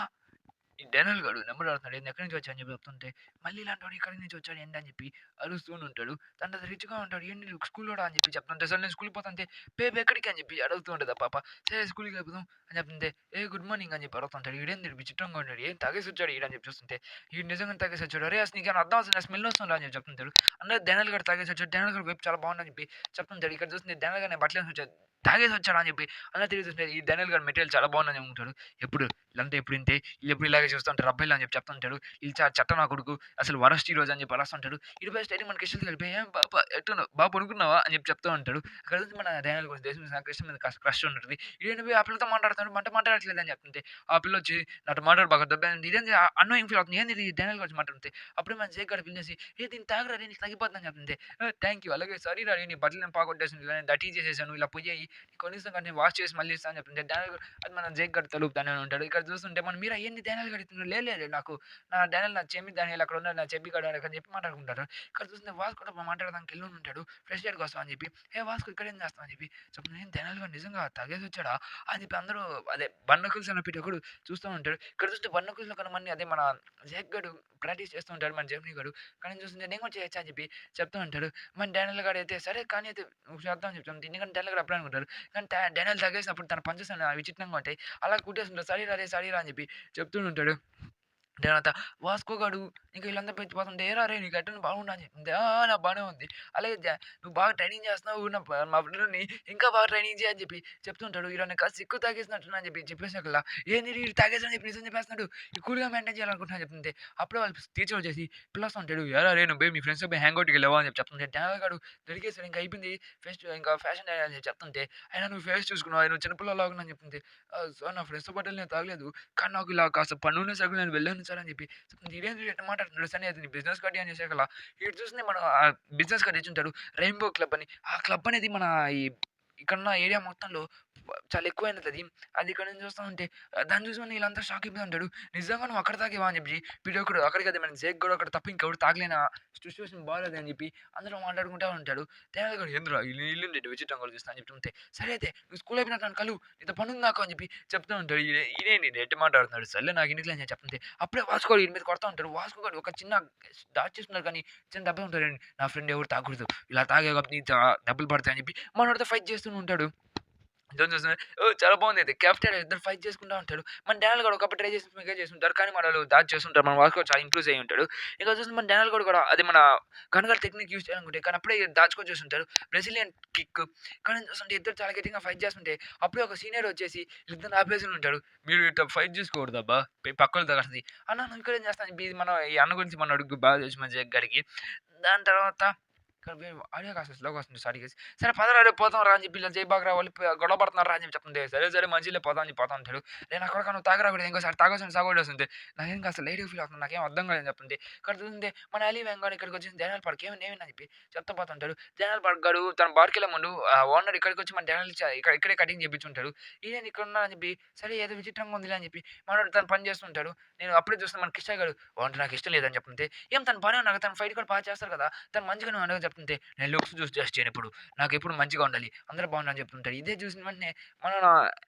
ఈ డానియల్ గాడు నెంబర్ అడుగుతున్నాడు. "ఏంది ఎక్కడి నుంచి వచ్చావు" అని చెప్పి చెప్తుంటే, మళ్ళీ ఇలాంటోడు ఇక్కడి నుంచి వచ్చాడు ఏంటి అని చెప్పి అరుస్తూనే ఉంటాడు. తను రిచ్‌గా ఉంటాడు. "ఏంటి నువ్వు స్కూలోడా" అని చెప్పి చెప్తుంటే, "సరే నేను స్కూల్‌కి పోతాంటే" "బేబ్ ఎక్కడికి" అని చెప్పి అడుగుతూ ఉంటది ఆ పాప. "సరే స్కూల్‌కి వెళ్ళిపోదాం" అని చెప్తుంటే, "ఏ గుడ్ మార్నింగ్" అని చెప్పి అడుగుతుంటాడు. ఈడేంది ఈడు విచిత్రంగా ఉన్నాడు. ఏం తాగేసి వచ్చాడు ఈడు అని చెప్పి చూస్తుంటే, ఈడు నిజంగానే తాగేసి వచ్చాడు. "అరేయ్ అసలు నీకేమైనా అర్థం అవుతుందా? స్మెల్ వస్తుందా" అని చెప్పి చెప్తుంటాడు. అందరూ డానియల్ గాడు తాగేసి వచ్చాడు. డానియల్ గాడి వైపు చాలా బాగుందని చెప్పి చెప్తుంటాడు. ఇక్కడ చూస్తుంటే డానియల్ గాడు బట్టలు వేసి వచ్చాడు. తాగేసి వచ్చాడా అని చెప్పి అందరూ తిరిగి చూస్తుంటే, ఈ డానియల్ గాడి మెటీరియల్ చాలా బాగుందని అనుకుంటాడు. ఎప్పుడు వీళ్ళంతా ఎప్పుడు ఇంతే ఈళ్ళెప్పుడు ఇలాగే చూస్తుంటారు అబ్బాయిలు అని చెప్పి చెప్తుంటాడు. ఈళ్ళు చెత్త నా కొడుకు అసలు వరస్ట్ ఈ రోజు అని చెప్పి అరుస్తుంటాడు. ఇటు పోయి స్టైల్‌గా మన కిషన్‌తో కలిపి "ఏం పాప ఎట్టున్నావు? బాగా పడుకున్నావా?" అని చెప్పి చెప్తూ ఉంటాడు. అక్కడ నుంచి మన డానియల్ గురించి తెలిసి నాకు కిషన్ మీద కాస్త క్రష్ ఉంటది. ఈడేంటి పోయి ఆ పిల్లతో మాట్లాడుతున్నాడు మనతో మాట్లాడట్లేదు అని చెప్తుంటే, ఆ పిల్ల వచ్చి నాతో మాట్లాడి బాగా దెబ్బైంది. ఇదేంది అన్నోయింగ్ ఫీల్ అవుతుంది. ఏంది ఇది డానియల్ గురించి మాట్లాడుతుంటే, అప్పుడే మన జేక్ గాడు పిలిచేసి "ఏ దీన్ని తాగురా రేయ్ నీకు తగ్గిపోద్ది" అని చెప్తుంటే, థాంక్ యూ అలాగే సారీ రా రేయ్ నీ బట్టలు నేను పోగొట్టేసాను ఇలా డర్టీ చేసేసాను ఇలా పొయ్యేయి కనీసం కానీ వాష్ చేసి మళ్ళీ ఇస్తా అని చెప్తుంటే డానియల్ అది మన జేక్ గాడు తలుపుతానే ఉంటాడు. ఇక్కడ చూస్తుంటే మన మీరా ఏంది డానియల్ గాడు ఇస్తున్నాడు లేదు నాకు డానియల్ నా చెమ్మి డానియల్ అక్కడ ఉన్నాడు నా చెబ్బి గాడు అని చెప్పి మాట్లాడుకుంటారు. ఇక్కడ చూస్తుంటే వాస్కో కూడా మాట్లాడడానికి ఎల్లుండి ఉంటాడు. ఫ్రెష్ ఎయిర్ కోసం అని చెప్పి వాస్కో ఇక్కడ ఏం చేస్తావు అని చెప్పి చెప్తుంది. "ఏం డానియల్ గాడు నిజంగా తాగేసి వచ్చాడా" అని చెప్పి అందరూ అదే బర్నకుల్స్ అన్న ప్రతి ఒక్కడు చూస్తూ ఉంటాడు. ఇక్కడ చూస్తే బర్నకుల్స్‌లో కనమని అదే మన జేక్ గాడు ప్రాక్టీస్ చేస్తూ ఉంటాడు మన జెమినీ గాడు. కానీ చూస్తుంటే నేను కూడా చేయొచ్చా అని చెప్పి చెప్తూ ఉంటాడు. మన డానియల్ గాడు అయితే సరే కానీ అయితే నువ్వు చేద్దాం అని చెప్తుంది. ఎందుకంటే డానియల్ గాడు అప్పుడే అనుకుంటారు. కానీ డానియల్ తాగేసినప్పుడు తన పంచెస్ విచిత్రంగా ఉంటాయి. అలా కుట్టేస్తుంటాడు. సారీ రా అని చెప్పి చెప్తూ ఉంటాడు. తర్వాత వాస్కో గాడు ఇంక వీళ్ళందరూ పెంచిపోతుంటే "ఏరా రేయ్ నీకు ఎట్టను బాగుందా" అని చెప్తుంది. నాకు బానే ఉంది. అలాగే నువ్వు బాగా ట్రైనింగ్ చేస్తున్నావు. మా ఫ్రెండ్‌ని ఇంకా బాగా ట్రైనింగ్ చెయి" అని చెప్పి చెప్తుంటాడు. ఈడని కాస్త ఎక్కువ తాగేసినట్టున్నా అని చెప్పి చెప్పేసాకల్లా "ఏంది ఈడు తాగేసాడని చెప్పి నిజం చెప్పేస్తున్నాడు. ఈ కూల్‌గా మెయింటైన్ చేయాలనుకుంటున్నా" అని చెప్తుంటే అప్పుడే వాళ్ళ టీచర్ వచ్చేసి పిలుస్తా ఉంటాడు. "ఏరా రేయ్ నువ్వు పోయి మీ ఫ్రెండ్స్‌తో పోయి హ్యాంగ్ ఔట్‌కి వెళ్ళావా" అని చెప్పి చెప్తుంటే డానియల్ గాడు దొరికేసాడు. ఇంక అయిపోయింది ఫెస్ట్ ఇంకా ఫ్యాషన్ డే అని చెప్పి చెప్తుంటే "అయినా నువ్వు ఫేస్ చూసుకున్నావా? నువ్వు చిన్న పిల్లలాగా ఉన్నావు" అని చెప్తుంటే "సార్ నా ఫ్రెండ్స్‌తో పాటు నేను తాగలేదు. కానీ నాకు ఇలా కాస్త పనున్న సరుకులు నేను వెళ్ళాను సార్" అని చెప్పి ఈడేంది ఎట్ట మాట్లాడుతున్నాడు సరే అది నీ బిజినెస్ కార్డ్ అని చేసాకలా ఈడు చూసింది మన బిజినెస్ కార్డ్ ఇచ్చుంటాడు రెయిన్బో క్లబ్ అని ఆ క్లబ్ అనేది మన ఈ ఇక్కడున్న ఏరియా మొత్తంలో చాలా ఎక్కువైనది అది. అది ఇక్కడ నుంచి చూస్తా ఉంటే దాన్ని చూసుకొని వీళ్ళంతా షాక్ అయిపోయి ఉంటాడు. నిజంగా నువ్వు అక్కడ తాగేవా అని చెప్పి వీడొకడు అక్కడికి అదే మన జేక్ కూడా అక్కడ తప్ప ఇంకెవడు తాగలేనా సిట్యుయేషన్ బాలేదు అని చెప్పి అందరూ మాట్లాడుకుంటా ఉంటాడు. తేనెగాడు ఏందిరా ఇల్లు విచిత్రంగా ఆలోచిస్తా అని చెప్తుంటే సరే అయితే నువ్వు స్కూల్ అయిపోయినాక నన్ను కలువు నీతో పనుంది నాకు అని చెప్పి చెప్తూ ఉంటాడు. ఈడేంటి ఎట్టి మాట్లాడుతున్నాడు సర్లే నాకు ఇంటికి అని చెప్తుంటే అప్పుడే వాస్కో ఈడి మీద కొడతా ఉంటాడు. వాస్కో గాడు ఒక చిన్న డాట్ చేస్తున్నారు కానీ చిన్న దెబ్బ ఉంటాడండి. నా ఫ్రెండ్ ఎవరు తాగకూడదు. ఇలా తాగే కాబట్టి దెబ్బలు పడతాయని చెప్పి మనోడితో ఫైట్ చేస్తూనే ఉంటాడు. జోన్ చూస్తుంటే ఓహ్! చాలా బాగుందయితే. కెఫ్టెన్ ఇద్దరు ఫైట్ చేసుకుంటా ఉంటాడు. మన డానియల్ గూడా ఒకప్పుడు ట్రై చేసి స్మిగర్ చేసుంటారు. కానీ మనోళ్ళు దాడి చేస్తుంటారు. మన వాస్కో చాలా ఇంప్రూవ్ అయ్యి ఉంటాడు. ఇక చూస్తే మన డానియల్ గూడా అది మన గన్‌గన్ టెక్నిక్ యూజ్ చేయాలనుకుంటే కానీ అప్పుడే దాచుకొని చేసుంటాడు. బ్రెజిలియన్ కిక్ కానీ చూస్తుంటే ఇద్దరు చాలా గట్టిగా ఫైట్ చేస్తుంటే అప్పుడే ఒక సీనియర్ వచ్చేసి ఇద్దరిని ఆపేసి ఉంటాడు. "మీరు ఇట్ట ఫైట్ చేసుకోకూడదబ్బా! పక్కోళ్ళతో కలిసి." "అన్న నువ్వు ఇక్కడేం చేస్తున్నావు?" అని చెప్పి ఇది మన ఈ అన్న గురించి మనోడికి బాగా తెలుసు మన జగ్ గాడికి. దాని తర్వాత ఇక్కడ ఆడియో కాస్త స్లోగా వస్తుంది. Sorry guys. సరే పదరా రేపు పోదాం రా అని చెప్పి ఇలా జైబాగ్‌రా వాళ్ళు గొడవ పడుతున్నారు రా అని చెప్పి చెప్తుంటే, సరే సరే మంచిలే పోదాం అని చెప్పి పోతా ఉంటాడు. "రేయ్ నా కొడకా నువ్వు తాగరాకూడదు ఇంకోసారి తాగొచ్చిన సావగొట్టేస్తుంది." నాకేం కాస్త లైట్‌గా ఫీల్ అవుతుంది. నాకేం అర్థం కాలేదని చెప్తుంటే, ఇక్కడ చూస్తుంటే మన అలీ వెంగాడు ఇక్కడికొచ్చేసి డానియల్ పార్క్ ఏమైంది అని చెప్పి చెప్తా పోతుంటాడు. డానియల్ పార్క్ గాడు తన బార్‌కెళ్ళే ముందు ఓనర్ ఇక్కడికొచ్చి మన డానియల్ ఇక్కడే కటింగ్ చేపించుంటాడు. ఈడేంది ఇక్కడ ఉన్నాడని చెప్పి, సరే ఏదో విచిత్రంగా ఉందిలే అని చెప్పి మనోడు తను పని చేస్తుంటాడు. నేను అప్పుడే చూస్తున్నా మన కిష్టయ్య గాడు, "వాడంటే నాకు ఇష్టం లేదని" చెప్తుంటే, "ఏం తను బానే ఉన్నాడు తను ఫైట్ కూడా బాగా చేస్తారు కదా! తను మంచిగానే ఉన్నాడు" చెప్తుంటే, "నేను లుక్స్ చూసి జడ్జ్ చేయనెప్పుడు. నాకెప్పుడు మంచిగా ఉండాలి. అందరూ బాగుండాలని" చెప్తుంటాడు. ఇదే చూసిన వెంటనే మన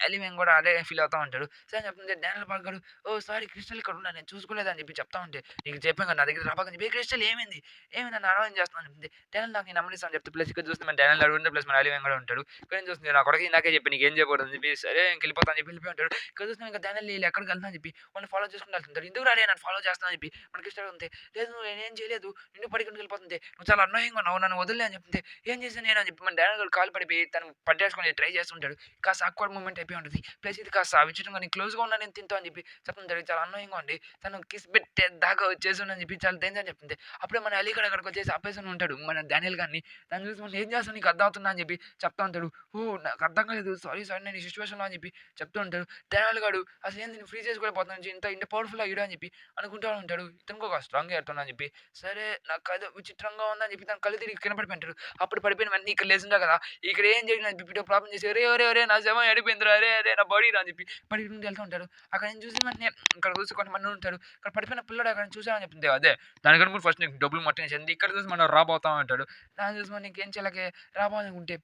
ఎలివేన్ కూడా అదే ఫీల్ అవుతా ఉంటాడు. సరే అని చెప్తుంటే డానియల్ పార్క్ గాడు, "ఓహ్! సారీ క్రిస్టల్ ఇక్కడ ఉన్నాడు. నేను చూసుకోలేదు" అని చెప్పి చెప్తా ఉంటే, "నీకు చెప్పాను కదా! నా దగ్గరికి రాబాకని చెప్పి, ఏ క్రిస్టల్ ఏమైంది? ఏమైంది నన్ను అరవైన చేస్తున్నావు" అని చెప్తుంది. డానియల్ నాకు నేను నమ్మనిస్తా అని చెప్తే ప్లస్ ఇక్కడ చూస్తే మన డానియల్ అడుగుంటే ప్లస్ మన ఎలివేన్ కూడా ఉంటాడు. ఇక్కడ ఏం చూస్తుంది నా కొడకా ఇందాకే చెప్పి నీకేం చేయకూడదు అని చెప్పి, సరే ఇంకెళ్ళిపోతా అని చెప్పి వెళ్ళిపోయి ఉంటాడు. ఇక్కడ చూస్తే ఇంకా డానియల్ ఈళ్ళు ఎక్కడికి వెళ్తున్నా అని చెప్పి వాళ్ళని ఫాలో చేసుకుంటూ వెళ్తుంటాడు. ఎందుకు డాడీ నన్ను ఫాలో చేస్తున్నావు అని చెప్పి మన క్రిస్టల్ అంతే, లేదు నేనేం చేయలేదు. నిన్ను పట్టుకొని వెళ్ళిపోతుంది. నువ్వు చాలా అన్యాయంగా ఉన్నావు. నన్ను వదిలే అని చెప్తే, ఏం చేశాను నేను అని చెప్పి మన డానియల్ గాడు కాలు పడిపోయి తను పట్టేసుకొని ట్రై చేస్తుంటాడు. కాస్త ఆక్వర్డ్ మూవ్‌మెంట్ అయిపోయి ఉంటది. ప్లస్ ఇది కాస్త విచిత్రంగా నేను క్లోజ్‌గా ఉన్నా నేను తింటా అని చెప్పి చెప్తుంటాడు. చాలా అన్యాయంగా ఉండి తను కిస్ పెట్టే దాకా వచ్చేసాను అని చెప్పి చాలా డేంజర్ అని చెప్తుంది. అప్పుడే మన అలీ గడ్ అక్కడికి వచ్చేసి ఆపేసని ఉంటాడు. మన డానియల్ గాడిని. దాన్ని చూసి మనం ఏం చేస్తావు నీకు అర్థమవుతుందా అని చెప్పి చెప్తా ఉంటాడు. ఓహ్! నాకు అర్థం కాలేదు. సారీ సారీ నేను ఈ సిట్యుయేషన్‌లో అని చెప్పి చెప్తూ ఉంటాడు. డానియల్ గాడు అసలేంది నేను ఫ్రీ చేసి కూడా పోతున్నాను ఇంత పవర్‌ఫుల్లా ఈడు అని చెప్పి అనుకుంటా ఉంటాడు. ఇతనికి ఒక స్ట్రాంగ్ ఎట్టుందని అని చెప్పి, సరే నాకదో విచిత్రంగా ఉందని చెప్పి తన కళ్ళు తిరిగి కింద పడిపోయి ఉంటాడు. అప్పుడు పడిపోయిన వెంటనే ఇక్కడ లేసుంటాడు కదా! ఇక్కడ ఏం జరిగిందని చెప్పి ఇటో ప్రాబ్లమ్ చేసి, "ఒరేయ్! ఒరేయ్! ఒరేయ్! నా శవం ఎడిపోయిందిరా! అరేయ్! అరేయ్! నా బాడీ రా" అని చెప్పి పరిగెత్తుకుంటూ వెళ్తూ ఉంటాడు. అక్కడ నేను చూసిన వెంటనే ఇక్కడ చూసి కొంతమంది ఉంటారు. ఇక్కడ పడిపోయిన పిల్లోడు ఎక్కడైనా చూసావా అని చెప్తుంది. అదే దానికన్నా ముందు ఫస్ట్ నీకు డబ్బులు మొట్టేసింది. ఇక్కడ చూసి మనం రాబోతా ఉంటాడు. దాన్ని చూసి మనం ఇంకేం చేయలేకే రాబోదనుకుంటే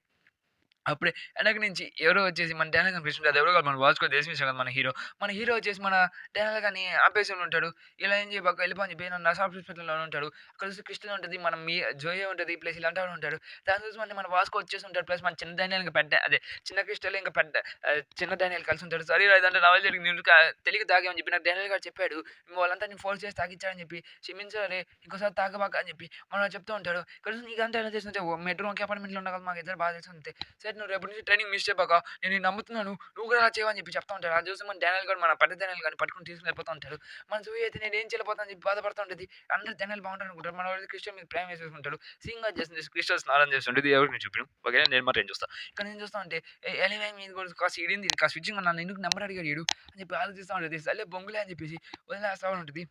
అప్పుడే ఎనక నుంచి ఎవరో వచ్చేసి మన డానియల్ కనిపిస్తుంటే అది ఎవరో కాదు మన వాస్కో దేశమిస్టర్ కదా మన హీరో. మన హీరో వచ్చేసి మన డానియల్ గారిని ఆపేసని ఉంటాడు. ఇలా ఏం చేయబాక వెళ్ళిపో అని చెప్పి నన్ను నర్స్ హాస్పిటల్‌లోనే ఉంటాడు. అక్కడ చూస్తే క్రిస్టిన్ ఉంటది. మన జోయే ఉంటది. ప్లస్ ఇలాంటి ఉంటాడు. దాన్ని చూసి మన వాస్కో వచ్చేసి ఉంటాడు. ప్లస్ మన చిన్న డానియల్ ఇంక పెద్ద అదే చిన్న క్రిస్టల్ ఇంకా పెద్ద చిన్న డానియల్ కలిసి ఉంటాడు. సరేరా ఇదంతా నా వల్ల జరిగింది. నువ్వు తెలియక తాగావని చెప్పి నాకు డానియల్ గారు చెప్పాడు. వాళ్ళంతా నేను ఫోర్స్ చేసి తాగిచ్చారని చెప్పి క్షమించాలి. ఇంకోసారి తాగబాక అని చెప్పి మనోడు చెప్తూ ఉంటాడు. ఇక్కడ చూసి నీకంతా ఎలా తెలిసిందంటే బెడ్‌రూమ్ ఒకే అపార్ట్మెంట్‌లో ఉన్నాం కదా! మాకిద్దరికి బాగా తెలుసు అంతే. సరే నువ్వు రేపటి నుంచి ట్రైనింగ్ మిస్ చేయబాక. నేను నిన్ను నమ్ముతున్నాను. నువ్వు కూడా అలా చేయవని చెప్పి చెప్తా ఉంటాడు. అది చూసి మన డానియల్ గాడు మన పెద్ద డానియల్ గాడిని పట్టుకొని తీసుకొని వెళ్ళిపోతా ఉంటాడు. మన జూయి అయితే నేనేం చేయలేకపోతా అని చెప్పి బాధపడుతూ ఉంటది. అందరూ డానియల్ బాగుంటారనుకుంటారు. మనోడు క్రిస్టియన్ మీద ప్రేమ వేసేసుకుంటాడు. సీన్‌గా చేస్తుంది క్రిస్టియన్ స్నానం చేస్తుంటది. ఎవరికి నేను చెప్పను. ఓకేనా నేను మాత్రం ఏం చూస్తా. ఇక్కడ నేను చూస్తా ఉంటే ఎలివేన్ మీద కూడా కాస్త ఈడింది కాస్త స్విచ్చింగ్ నన్ను ఎందుకు నంబర్ అడిగాడు ఈడు అని చెప్పి ఆలోచిస్తా ఉంటది. సర్లే బొంగులే అని చెప్పేసి వదిలేస్తా ఉంటది.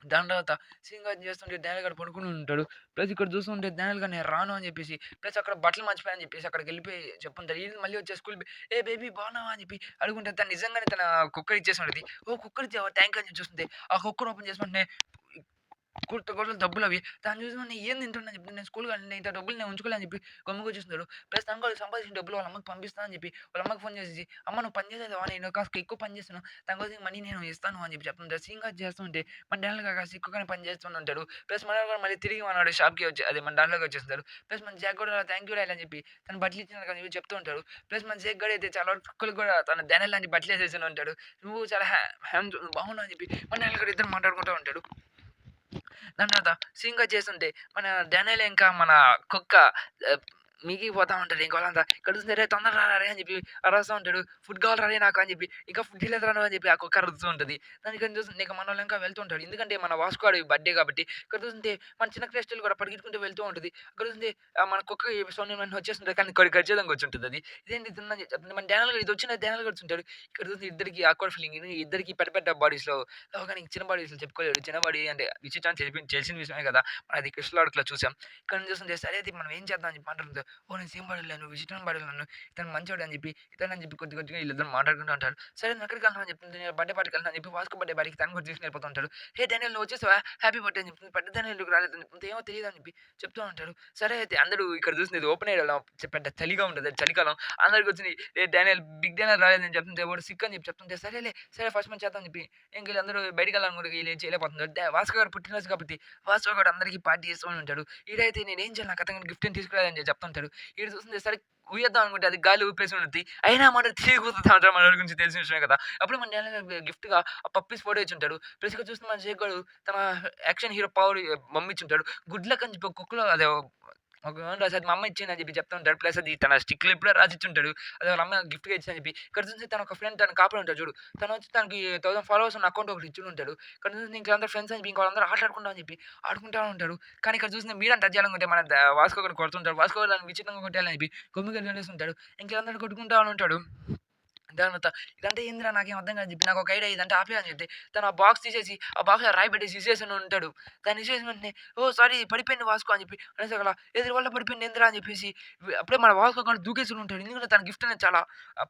దాని తర్వాత సీన్ గాడు చేస్తుంటే డానియల్ గాడు పడుకొని ఉంటాడు. ప్లస్ ఇక్కడ చూస్తుంటే డానియల్ గాడు నేను రాను అని చెప్పేసి ప్లస్ అక్కడ బట్టలు మర్చిపోయా అని చెప్పేసి అక్కడికెళ్ళిపోయి చెప్పుంటాడు. ఈడు మళ్ళీ వచ్చి స్కూల్ "ఏ బేబీ బాగున్నావా?" అని చెప్పి అడుగుంటే తను నిజంగానే తన కుక్కర్ ఇచ్చేసి ఉంటది. "ఓహ్! కుక్కర్ ఇచ్చావా? థాంక్ యూ" అని చెప్పి చూస్తుంటే ఆ కుక్కర్ ఓపెన్ చేసిన వెంటనే గుట్టలు డబ్బులవి. దాన్ని చూసి నేను ఏం తింటున్నా చెప్పి నేను స్కూల్‌కి వెళ్ళను. ఇంత డబ్బులు నేను ఉంచుకోలే అని చెప్పి గమ్ముగూర్చేస్తున్నాడు. ప్లస్ తను కూడా సంపాదించిన డబ్బులు వాళ్ళ అమ్మకి పంపిస్తా అని చెప్పి వాళ్ళ అమ్మకి ఫోన్ చేసేసి, "అమ్మ నువ్వు పని చేసేదావా? నేను కాస్త ఎక్కువ పని చేస్తున్నాను. దాని కోసం మనీ నేను ఇస్తాను" అని చెప్పి చెప్తుంటాడు. సీన్ కట్ చేస్తుంటే మన డానియల్ కాస్త ఎక్కువగానే పని చేస్తుంటాడు. ప్లస్ మనోడు కూడా మళ్ళీ తిరిగి మనోడు షాప్‌కి వచ్చి అదే మన దాంట్లోకి వచ్చేస్తాడు. ప్లస్ మన జాక్ కూడా థాంక్ యూ డాడీ అని చెప్పి తను బట్టలు ఇచ్చినందుకు అని చెప్పి చెప్తూ ఉంటాడు. ప్లస్ మన జేక్ గాడు అయితే చాలా వరకు కుక్కలకి కూడా తన డానియల్ లాంటి బట్టలు ఏసేసని ఉంటాడు. "నువ్వు చాలా బాగున్నావు" అని చెప్పి మన డానియల్ గాడు ఇద్దరు మాట్లాడుకుంటూ ఉంటాడు. దాని తర్వాత సింగ చేస్తుంటే మన డానియల్ ఇంకా మన కుక్క ఆహ్, మిగిలిపోతా ఉంటారు. ఇంక వాళ్ళంతా ఇక్కడ చూస్తే "రేయ్ తొందరగా రారా రేయ్" అని చెప్పి అరుస్తా ఉంటాడు. "ఫుడ్ కావాలిరా రేయ్ నాకు" అని చెప్పి, ఇంకా ఫుడ్ ఇయ్యలేదురా నువ్వు అని చెప్పి ఆ కుక్క అరుస్తూ ఉంటది. దానికని చూస్తుంటే ఇక మనోళ్ళు ఇంకా వెళ్తూ ఉంటాడు. ఎందుకంటే మన వాస్కో గాడి బర్త్‌డే కాబట్టి. ఇక్కడ చూస్తుంటే మన చిన్న క్రిస్టల్ కూడా పరిగెత్తుకుంటూ వెళ్తూ ఉంటది. అక్కడ చూస్తుంటే మన కుక్క సౌండ్ వెంటనే వచ్చేస్తుంటది. కానీ ఇక్కడ ఖచ్చితంగా వచ్చుంటదది. ఇదేంటి తిన్నని చెప్తుంది. మన డానియల్ గాడు ఇది వచ్చిన డానియల్ గాడు వచ్చుంటాడు. ఇక్కడ చూస్తే ఇద్దరికి ఆక్వర్డ్ ఫీలింగ్. ఇద్దరికి పెద్ద పెద్ద బాడీస్‌లో కానీ చిన్న బాడీస్‌లో చెప్పుకోలేడు. చిన్న బాడీ అంటే విచిత్రం తెలిసిన విషయమే కదా! మనది క్రిస్టల్ ఆర్క్‌లో చూసాం. ఇక్కడ చూస్తుంటే సరే అయితే మనం ఏం చేద్దాం అని చెప్పి అంటుంటే, "ఓహ్! నేను సేమ్ బాడీలో లేను. విచిత్రమైన బాడీలో ఉన్నాను. ఇతను మంచోడు" అని చెప్పి, ఇతను అని చెప్పి కొద్ది కొద్దిగా వీళ్ళిద్దరు మాట్లాడుకుంటూ ఉంటారు. సరే నువ్వు ఎక్కడికి వెళ్తున్నావు అని చెప్తుంది. నేను బర్త్‌డే పార్టీకి వెళ్తున్నా అని చెప్పి వాస్కో బర్త్‌డే పార్టీకి తను కూడా తీసుకొని వెళ్ళిపోతూ ఉంటాడు. "హే డానియల్ నువ్వు వచ్చేసావా? హ్యాపీ బర్త్‌డే" అని చెప్తుంది. పెద్ద డానియల్ ఎందుకు రాలేదని చెప్తుంది. ఏమో తెలీదని చెప్పి చెప్తూ ఉంటాడు. సరే అయితే అందరూ ఇక్కడ చూసింది ఇది ఓపెన్ ఏరియాలో పెద్ద చలిగా ఉంటది. చలికాలం. అందరికి వచ్చింది. "ఏ డానియల్ బిగ్ డానియల్ రాలేదని చెప్తుంటే వాడు సిక్ అని చెప్పి చెప్తుంటే సరేలే సరే ఫస్ట్ మనం చేద్దాం" అని చెప్పి ఇంక అందరూ బయటికెళ్ళాలనుకుంటే వీళ్ళు చేయలేకపోతున్నారు. వాస్కో గారు పుట్టినరోజు కాబట్టి వాస్కో గాడు అందరికి పార్టీ ఇస్తూనే ఉంటాడు. ఈడైతే నేనేం చేయాలి నాకు అతనికి గిఫ్ట్ ఏం తీసుకురాలేదు అని చెప్తుంటాడు. ఉంటాడు. ఈడు చూస్తుంది సరే ఊయేద్దాం అనుకుంటే అది గాలి ఊపేసి ఉండిద్ది. అయినా మనోడు తిరిగి ఊదుతా ఉంటాడు. మనోడి గురించి తెలిసిన విషయమే కదా! అప్పుడు మన డ్యానీ గిఫ్ట్‌గా ఆ పప్పీస్ ఫోటో ఇచ్చుంటాడు. ప్లస్ ఇక్కడ చూస్తే మన జేక్ గాడు తన యాక్షన్ హీరో పవర్ బొమ్మిచ్చుంటాడు. గుడ్ లక్ అని చెప్పి ఒక కుక్కలో అదే ఒక రాసి అది మా అమ్మ ఇచ్చిందని చెప్పి చెప్తా ఉంటాడు. ప్లస్ అది తన స్టిక్‌లో ఎప్పుడో రాసిచ్చుంటాడు. అది వాళ్ళ అమ్మ గిఫ్ట్‌గా ఇచ్చిందని చెప్పి. ఇక్కడ చూస్తే తన ఒక ఫ్రెండ్ తన కాపలా ఉంటాడు చూడు. తనొచ్చి తనకి 1000 ఫాలోవర్స్ ఉన్న అకౌంట్ ఒకటి ఇచ్చుంటాడు. ఇక్కడ చూస్తే ఇంకందరూ ఫ్రెండ్స్ అని చెప్పి ఇంక వాళ్ళందరూ ఆటలాడుకుంటాం అని చెప్పి ఆడుకుంటా ఉంటాడు. కానీ ఇక్కడ చూస్తే మీరని టచ్ చేయాలనుకుంటే మన వాస్కో గాడు కొడుతుంటాడు. వాస్కో గాడు దాన్ని విచిత్రంగా కొట్టేయాలని చెప్పి కొమ్మికి వదిలేస్తుంటాడు. ఇంకందరూ కొట్టుకుంటా ఉంటాడు. దాని తర్వాత ఇదంతా ఏందిరా నాకేం అర్థం కాదని చెప్పి నాకొక ఐడియా ఇదంతా ఆపేయి అని చెప్తే తను ఆ బాక్స్ తీసేసి ఆ బాక్స్‌లో రాయి పెట్టేసి ఇసిరేసని ఉంటాడు. దాన్ని ఇసిరేసిన వెంటనే ఓహ్! సారీ పడిపోయింది వాస్కో అని చెప్పి అనేసి అలా ఎదురు వల్ల పడిపోయింది ఏందిరా అని చెప్పేసి అప్పుడే మన వాస్కో గాడు దూకేసుకొని ఉంటాడు. ఎందుకంటే తన గిఫ్ట్ అనేది చాలా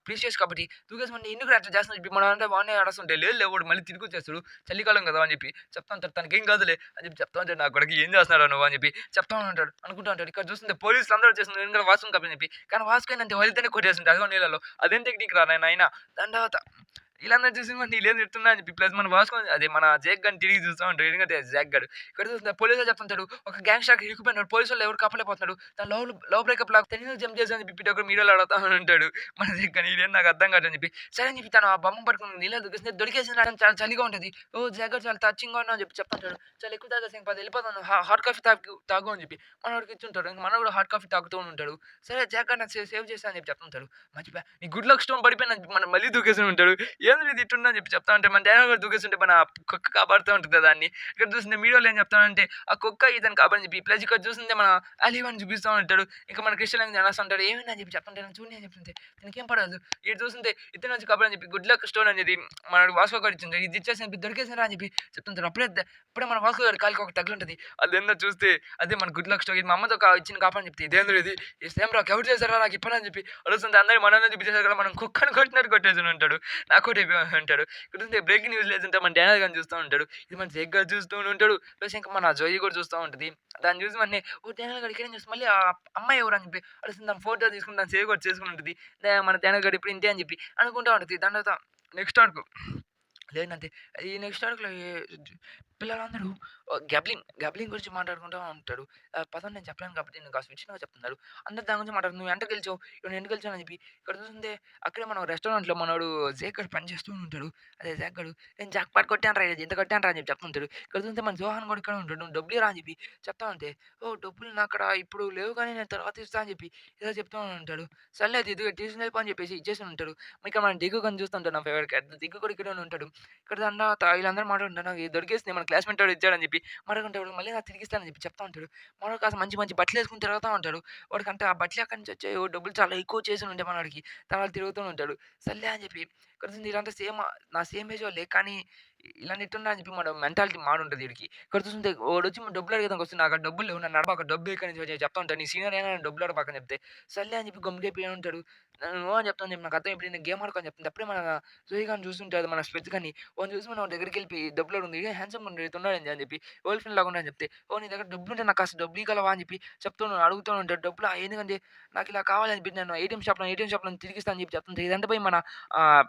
ప్రీషియస్ కాబట్టి దూకేసుకొని ఎందుకురా అట్లా చేస్తున్నావు చెప్పి మనం అంటే వాడినే అరుస్తుంటే లేదులే వాడు మళ్ళీ తిరిగొచ్చేస్తాడు. చలికాలం కదా అని చెప్పి చెప్తా ఉంటాడు. తనకేం కాదులే అని చెప్పి చెప్తా ఉంటాడు. నా కొడుకు ఏం చేస్తున్నావురా నువ్వు అని చెప్పి చెప్తా ఉంటాడు. అనుకుంటా ఉంటాడు. ఇక్కడ చూస్తుంటే పోలీసులు అందరూ వచ్చేస్తున్నారు. వెనకాల వాస్కోని కప్పని చెప్పి కానీ వాస్కో ఏందంటే వలితేనే కొట్టేస్తుంటాడు అదిగో నీళ్ళలో. అదేం టెక్నిక్ రా నాయనా దాని తర్వాత ఈళ్ళందరూ చూసి మరి నీళ్ళేం చెప్తున్నా అని చెప్పి ప్లస్ మన వాస్కో అదే మన జేక్ గాడిని తిరిగి చూస్తా ఉంటాడు. ఎందుకంటే జాక్ గాడు. ఇక్కడ చూస్తే పోలీసులు చెప్తుంటాడు. ఒక గ్యాంగ్‌స్టర్‌కి ఇరుక్కుపోయినాడు. పోలీసోళ్ళు ఎవరు కాపాడలేకపోతున్నాడు. తను లవ్ బ్రేకప్ లాగా తెలియక జంప్ చేశాను అని చెప్పి ప్రతి ఒక్కరు మీడియాలో అడుగుతా ఉంటాడు. మన జేక్ గాని ఇదేంది నాకు అర్థం కావట్లేదు అని చెప్పి. సరే అని చెప్పి తను ఆ బొమ్మ పట్టుకొని నీళ్ళలో దూకేస్తే దొరికేసింది చాలా చలిగా ఉంటది. ఓహ్! జాక్ గాడు చాలా టచింగ్‌గా ఉన్నావు అని చెప్పి చెప్తుంటాడు. చాలా ఎక్కువ తాగేసి ఇంక పద వెళ్ళిపోతాను. హాట్ కాఫీ తాగు అని చెప్పి మనోడికి ఇచ్చుంటాడు. ఇంక మనోడు కూడా హాట్ కాఫీ తాగుతూ ఉంటాడు. సరే జాక్ గాడు నాకు సేవ్ చేశా అని చెప్పి చెప్తుంటాడు. మర్చిపోయా నీ గుడ్ లక్ స్టోన్ పడిపోయిందని చెప్పి మనం మళ్ళీ దూకేసి ఉంటాడు. ఏందిరా ఇది ఇట్టుందని చెప్పి చెప్తా ఉంటే మన డ్యానీ కూడా దూకేస్తుంటే మన కుక్క కాపాడుతూ ఉంటది కదా దాన్ని. ఇక్కడ చూస్తుంటే వీడియోలో ఏం చెప్తానంటే ఆ కుక్క ఇతన్ని కాపాడని చెప్పి ప్లస్ ఇక్కడ చూస్తుంటే మన అలీవాని చూపిస్తా ఉంటాడు. ఇంకా మన క్రిస్టియన్ అని అనేస్తుంటాడు. ఏమైంది అని చెప్పి చెప్తుంటే నన్ను చూడని అని చెప్తుంటే దీనికేం పడదు. ఇటు చూస్తుంటే ఇతను వచ్చి కాపాడని చెప్పి గుడ్ లక్ స్టోన్ అనేది మనోడు వాస్కో గాడు ఇచ్చింది. ఇది ఇచ్చేసి చెప్పి దొరికేసిరా అని చెప్పి చెప్తుంటారు. అప్పుడే మన వాస్కో గాడి కాలికి ఒక తగులుంటది. అదేందో చూస్తే అదే మన గుడ్ లక్ స్టోన్ ఇది మా అమ్మతో ఇచ్చింది కాపాడని చెప్తే ఇదేంద్ర ఇది సేమ్ రా ఎవరు చేశారా నాకు ఇప్పని చెప్పి అడుగుతుంటే అందరూ మనల్ని చూపించేసారు కదా మనం కుక్కను కొట్టినట్టు కొట్టేసి ఉంటాడు. నాకు ఒకటి ఉంటాడు. ఇక్కడ చూస్తే బ్రేకింగ్ న్యూస్ లేదంటే మన డ్యానీ గాని చూస్తా ఉంటాడు. ఇది మన జేక్ గాడు చూస్తూ ఉంటాడు. ప్లస్ ఇంకా మన జోయి కూడా చూస్తా ఉంటది. దాన్ని చూసి వెంటనే ఓ డ్యానీ గాడు ఇక్కడేం చేస్తుంది మళ్ళీ ఆ అమ్మాయి ఎవరు అని చెప్పి అడుగుతుంది. దాని ఫోటో తీసుకొని దాన్ని సేవ్ కూడా చేసుకొని ఉంటది. మన డ్యానీ గాడు ఇప్పుడు ఇంతే అని చెప్పి అనుకుంటా ఉంటది. దాని తర్వాత నెక్స్ట్ ఆర్క్ లేదంటే ఈ నెక్స్ట్ ఆర్క్‌లో పిల్లలందరూ గ్యాబ్లింగ్ గురించి మాట్లాడుకుంటా ఉంటాడు. పదండి నేను చెప్పలేను కాబట్టి నేను కాస్త విచ్చినంగా చెప్తున్నాడు. అందరూ దాని గురించి మాట్లాడుతున్నారు. "నువ్వు ఎంత గెలిచావు? నేను ఎందుకు గెలిచాను?" అని చెప్పి ఇక్కడ చూస్తుంటే అక్కడే మనం రెస్టారెంట్‌లో మనోడు జేక్ గాడు పని చేస్తూ ఉంటాడు. అదే జాక్ గాడు "నేను జాక్ పాట్ కొట్టానురా ఈరోజు ఇంత కొట్టానురా" అని చెప్పి చెప్తుంటాడు. ఇక్కడ చూస్తే మన జోహాన్ కూడా ఇక్కడే ఉంటాడు. "నువ్వు డబ్బులియ్యరా" అని చెప్పి చెప్తా ఉంటే "ఓహ్! డబ్బులు నాకాడ ఇప్పుడు లేవు కానీ నేను తర్వాత ఇస్తా" అని చెప్పి ఏదో చెప్తూ ఉంటాడు. సర్లే అయితే ఇదిగో తీసుకొని వెళ్ళిపో అని చెప్పేసి ఇచ్చేసి ఉంటాడు. ఇక్కడ మనం దిగ్గు గాని చూస్తుంటాం నా ఫేవరెట్ క్యారెక్టర్. దిగ్గు కూడా ఇక్కడే ఉంటాడు. ఇక్కడ దాని తర్వాత వీళ్ళందరూ మాట్లాడుకుంటారు. "నాకు ఇది దొరికేసింది మన క్లాస్‌మేట్ వాడు ఇచ్చాడని" చెప్పి మాట్లాడుకుంటే మళ్ళీ నాకు తిరిగిస్తానని చెప్పి చెప్తా ఉంటాడు. మనోడు కాస్త మంచి మంచి బట్టలేసుకొని తిరుగుతా ఉంటాడు. వాడికంటే ఆ బట్టలు ఎక్కడి నుంచి వచ్చాయో డబ్బులు చాలా ఎక్కువ చేసుండే మనోడికి. తర్వాత తిరుగుతూ ఉంటాడు. సర్లే అని చెప్పి ఇక్కడ వీళ్ళంతా నా సేమ్ ఏజ్ వాళ్ళే కానీ ఇలా నెట్టున్నా అని చెప్పి మన మెంటాలిటీ మారుంటది ఈడికి. ఇక్కడ చూస్తుంటే వాడొచ్చి డబ్బులు అడిగేదానికి వస్తే నాకు ఆ డబ్బులు లేవు. నన్ను నడవక డబ్బులు ఇక్కడి నుంచి వచ్చాయి చెప్తా ఉంటాను. నీ సీనియర్ అయినా నన్ను డబ్బులు అడగబాకని చెప్తే, సర్లే అని చెప్పి గమ్మునైపోయి ఉంటాడు. నో అని చెప్తాను చెప్పి నాకు అర్థమైపోయింది. నేను గేమ్ ఆడుకో అని చెప్తుంది. అప్పుడే మన జూయి గారిని చూస్తుంటాడు మన స్పెట్స్ గాని. వాడిని చూసి మనం దగ్గరికెళ్ళిపోయి డబ్బులు అడుగుతుంది. ఏ హ్యాండ్సమ్‌గా ఉన్నాడు ఇతనున్నాడు అని చెప్పి గర్ల్ ఫ్రెండ్ లాగా ఉన్నాడు అని చెప్తే, ఓహ్! నీ దగ్గర డబ్బులుంటే నాకు కాస్త డబ్బులు ఇయ్యగలవా అని చెప్పి అడుగుతూ ఉంటాడు. డబ్బులా ఎందుకంటే నాకు ఇలా కావాలని చెప్పి నేను ఏటీఎం షాప్‌లో తిరిగిస్తా అని చెప్పి చెప్తుంటే ఇదంతా పోయి మన ఆహ్,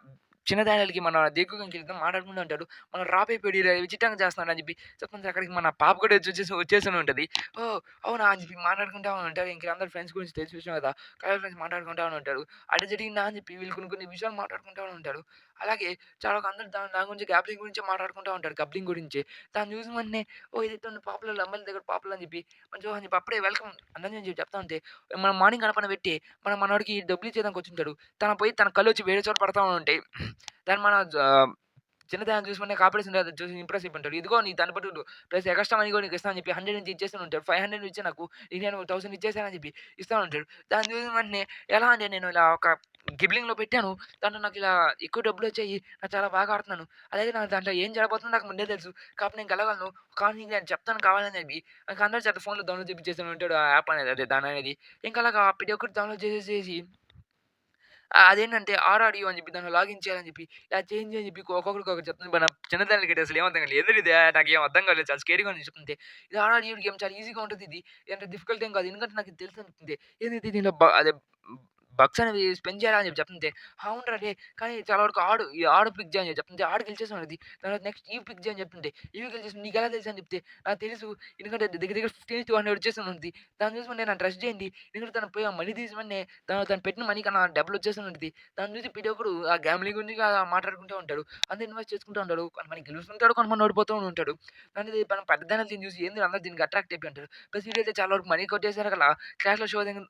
చిన్న డాడీలకి మన దిగ్గుగనికి మాట్లాడుకుంటూ ఉంటాడు. మనం డ్రాప్ అయిపోయాడు ఈడు విచిత్రంగా చేస్తున్నాడు అని చెప్పి చెప్తుంటే అక్కడికి మన పాప కూడా వచ్చేసి ఉంటది. ఓహ్! అవునా అని చెప్పి మాట్లాడుకుంటా ఉంటారు. ఇంక అందరు ఫ్రెండ్స్ గురించి తెలిసిన విషయం కదా! కాలేజ్ ఫ్రెండ్స్ మాట్లాడుకుంటా ఉంటారు. అటు జరిగిందా అని చెప్పి వీళ్ళు కొన్ని కొన్ని విషయాలు మాట్లాడుకుంటా ఉంటారు. అలాగే చాలా అందరూ దాని గురించి గ్యాబ్లింగ్ గురించే మాట్లాడుకుంటా ఉంటారు. గబ్లింగ్ గురించే. దాన్ని చూసిన వెంటనే ఓహ్! ఇది పాపులర్ అమ్మాయిల దగ్గర పాపులర్ అని చెప్పి మంచిగా అని చెప్పి అప్పుడే వెల్కమ్ అన్నని చెప్పి చెప్తా ఉంటే మనం మార్నింగ్ గడపన పెట్టి మనోడికి డబ్బులు ఇచ్చేదానికి వచ్చుంటాడు. తన కళ్ళొచ్చి వేరే చోట పడతా ఉంటాయి. దాన్ని మన చిన్నతనం చూసుకుంటే కాపాడేసిన తర్వాత చూసి ఇంప్రెస్ అయిపోయి ఇదిగో నీ దాన్ని బట్టి ప్లస్ ఎక్స్ట్రా మనీ కూడా నీకు ఇస్తాను అని చెప్పి 100 నుంచి ఇచ్చేస్తూనే ఉంటాడు. 500 ఇచ్చే నాకు నేను 1000 ఇచ్చేసానని చెప్పి ఇస్తా ఉంటాడు. దాన్ని చూసిన వెంటనే ఎలా అంటే నేను ఇలా ఒక గిబ్లింగ్‌లో పెట్టాను. దాంట్లో నాకు ఇలా ఎక్కువ డబ్బులొచ్చాయి. నేను చాలా బాగా ఆడుతున్నాను. అలాగే నాకు దాంట్లో ఏం జరగబోతుందో నాకు ముందే తెలుసు. కాబట్టి నేను గెలవగలను. కానీ నీకు నేను చెప్తాను కావాలని చెప్పి ఇంక అందరి చేత ఫోన్‌లో డౌన్‌లోడ్ చేపిచ్చేస్తూనే ఉంటాడు ఆ యాప్ అనేది అదే దాననేది. ఇంక అలాగా ప్రతి ఒక్కటి డౌన్‌లోడ్ చేసేసేసి అదేంటంటే ఆర్ఆర్‌యూ అని చెప్పి దాంట్లో లాగిన్ చేయాలని చెప్పి, ఇలా చేంజ్ అని చెప్పి ఒక్కొక్కడికి ఒకటి చెప్తుంది. మన చిన్నదానికైతే అసలు ఏం అర్థం కాలేదు. ఏందిరా ఇది నాకేం అర్థం కాలేదు. చాలా స్కేరీగా ఉంది చెప్తుంటే. ఇది ఆర్ఆర్‌యూ గేమ్ చాలా ఈజీగా ఉంటది ఇది. అంటే డిఫికల్ట్ ఏం కాదు. ఎందుకంటే నాకు ఇది తెలుసంటుంది. ఏదైతే దీనిలో అదే బక్స్ అనేవి స్పెండ్ చేయాలా అని చెప్పి చెప్తుంటే, అవునురా రేయ్! కానీ చాలా వరకు ఈ ఆడు పిక్ చేయి అని చెప్తుంటే, ఆడు గెలిచేసాడది. తర్వాత నెక్స్ట్ ఈవ్ పిక్ చేయి అని చెప్తుంటే, ఈవ్ గెలిచేసింది. నీకెలా తెలుసు అని చెప్తే, నాకు తెలుసు. ఎందుకంటే దగ్గర దగ్గర 50-200 వచ్చేసుంటది. దాన్ని చూసి నన్ను ట్రస్ట్ చేయండి. ఎందుకంటే తను పోయి ఆ మనీ తీసిన వెంటనే తను పెట్టిన మనీ కన్నా డబుల్ వచ్చేసుంటది. దాన్ని చూసి ప్రతి ఒక్కడు ఆ గ్యామ్లింగ్ గురించి మాట్లాడుకుంటూ ఉంటాడు. అంతా ఇన్వెస్ట్ చేసుకుంటూ ఉంటాడు. కొంతమంది గెలుస్తుంటాడు. కొంతమంది ఓడిపోతూ ఉంటాడు. దాన్ని మనం పెద్దదైనా దీన్ని చూసి ఏంది అందరూ దీనికి అట్రాక్ట్ అయిపోయి ఉంటారు. ప్లస్ వీడైతే చాలా వరకు మనీ కొట్టేసారు కదా! క్లాస్‌లో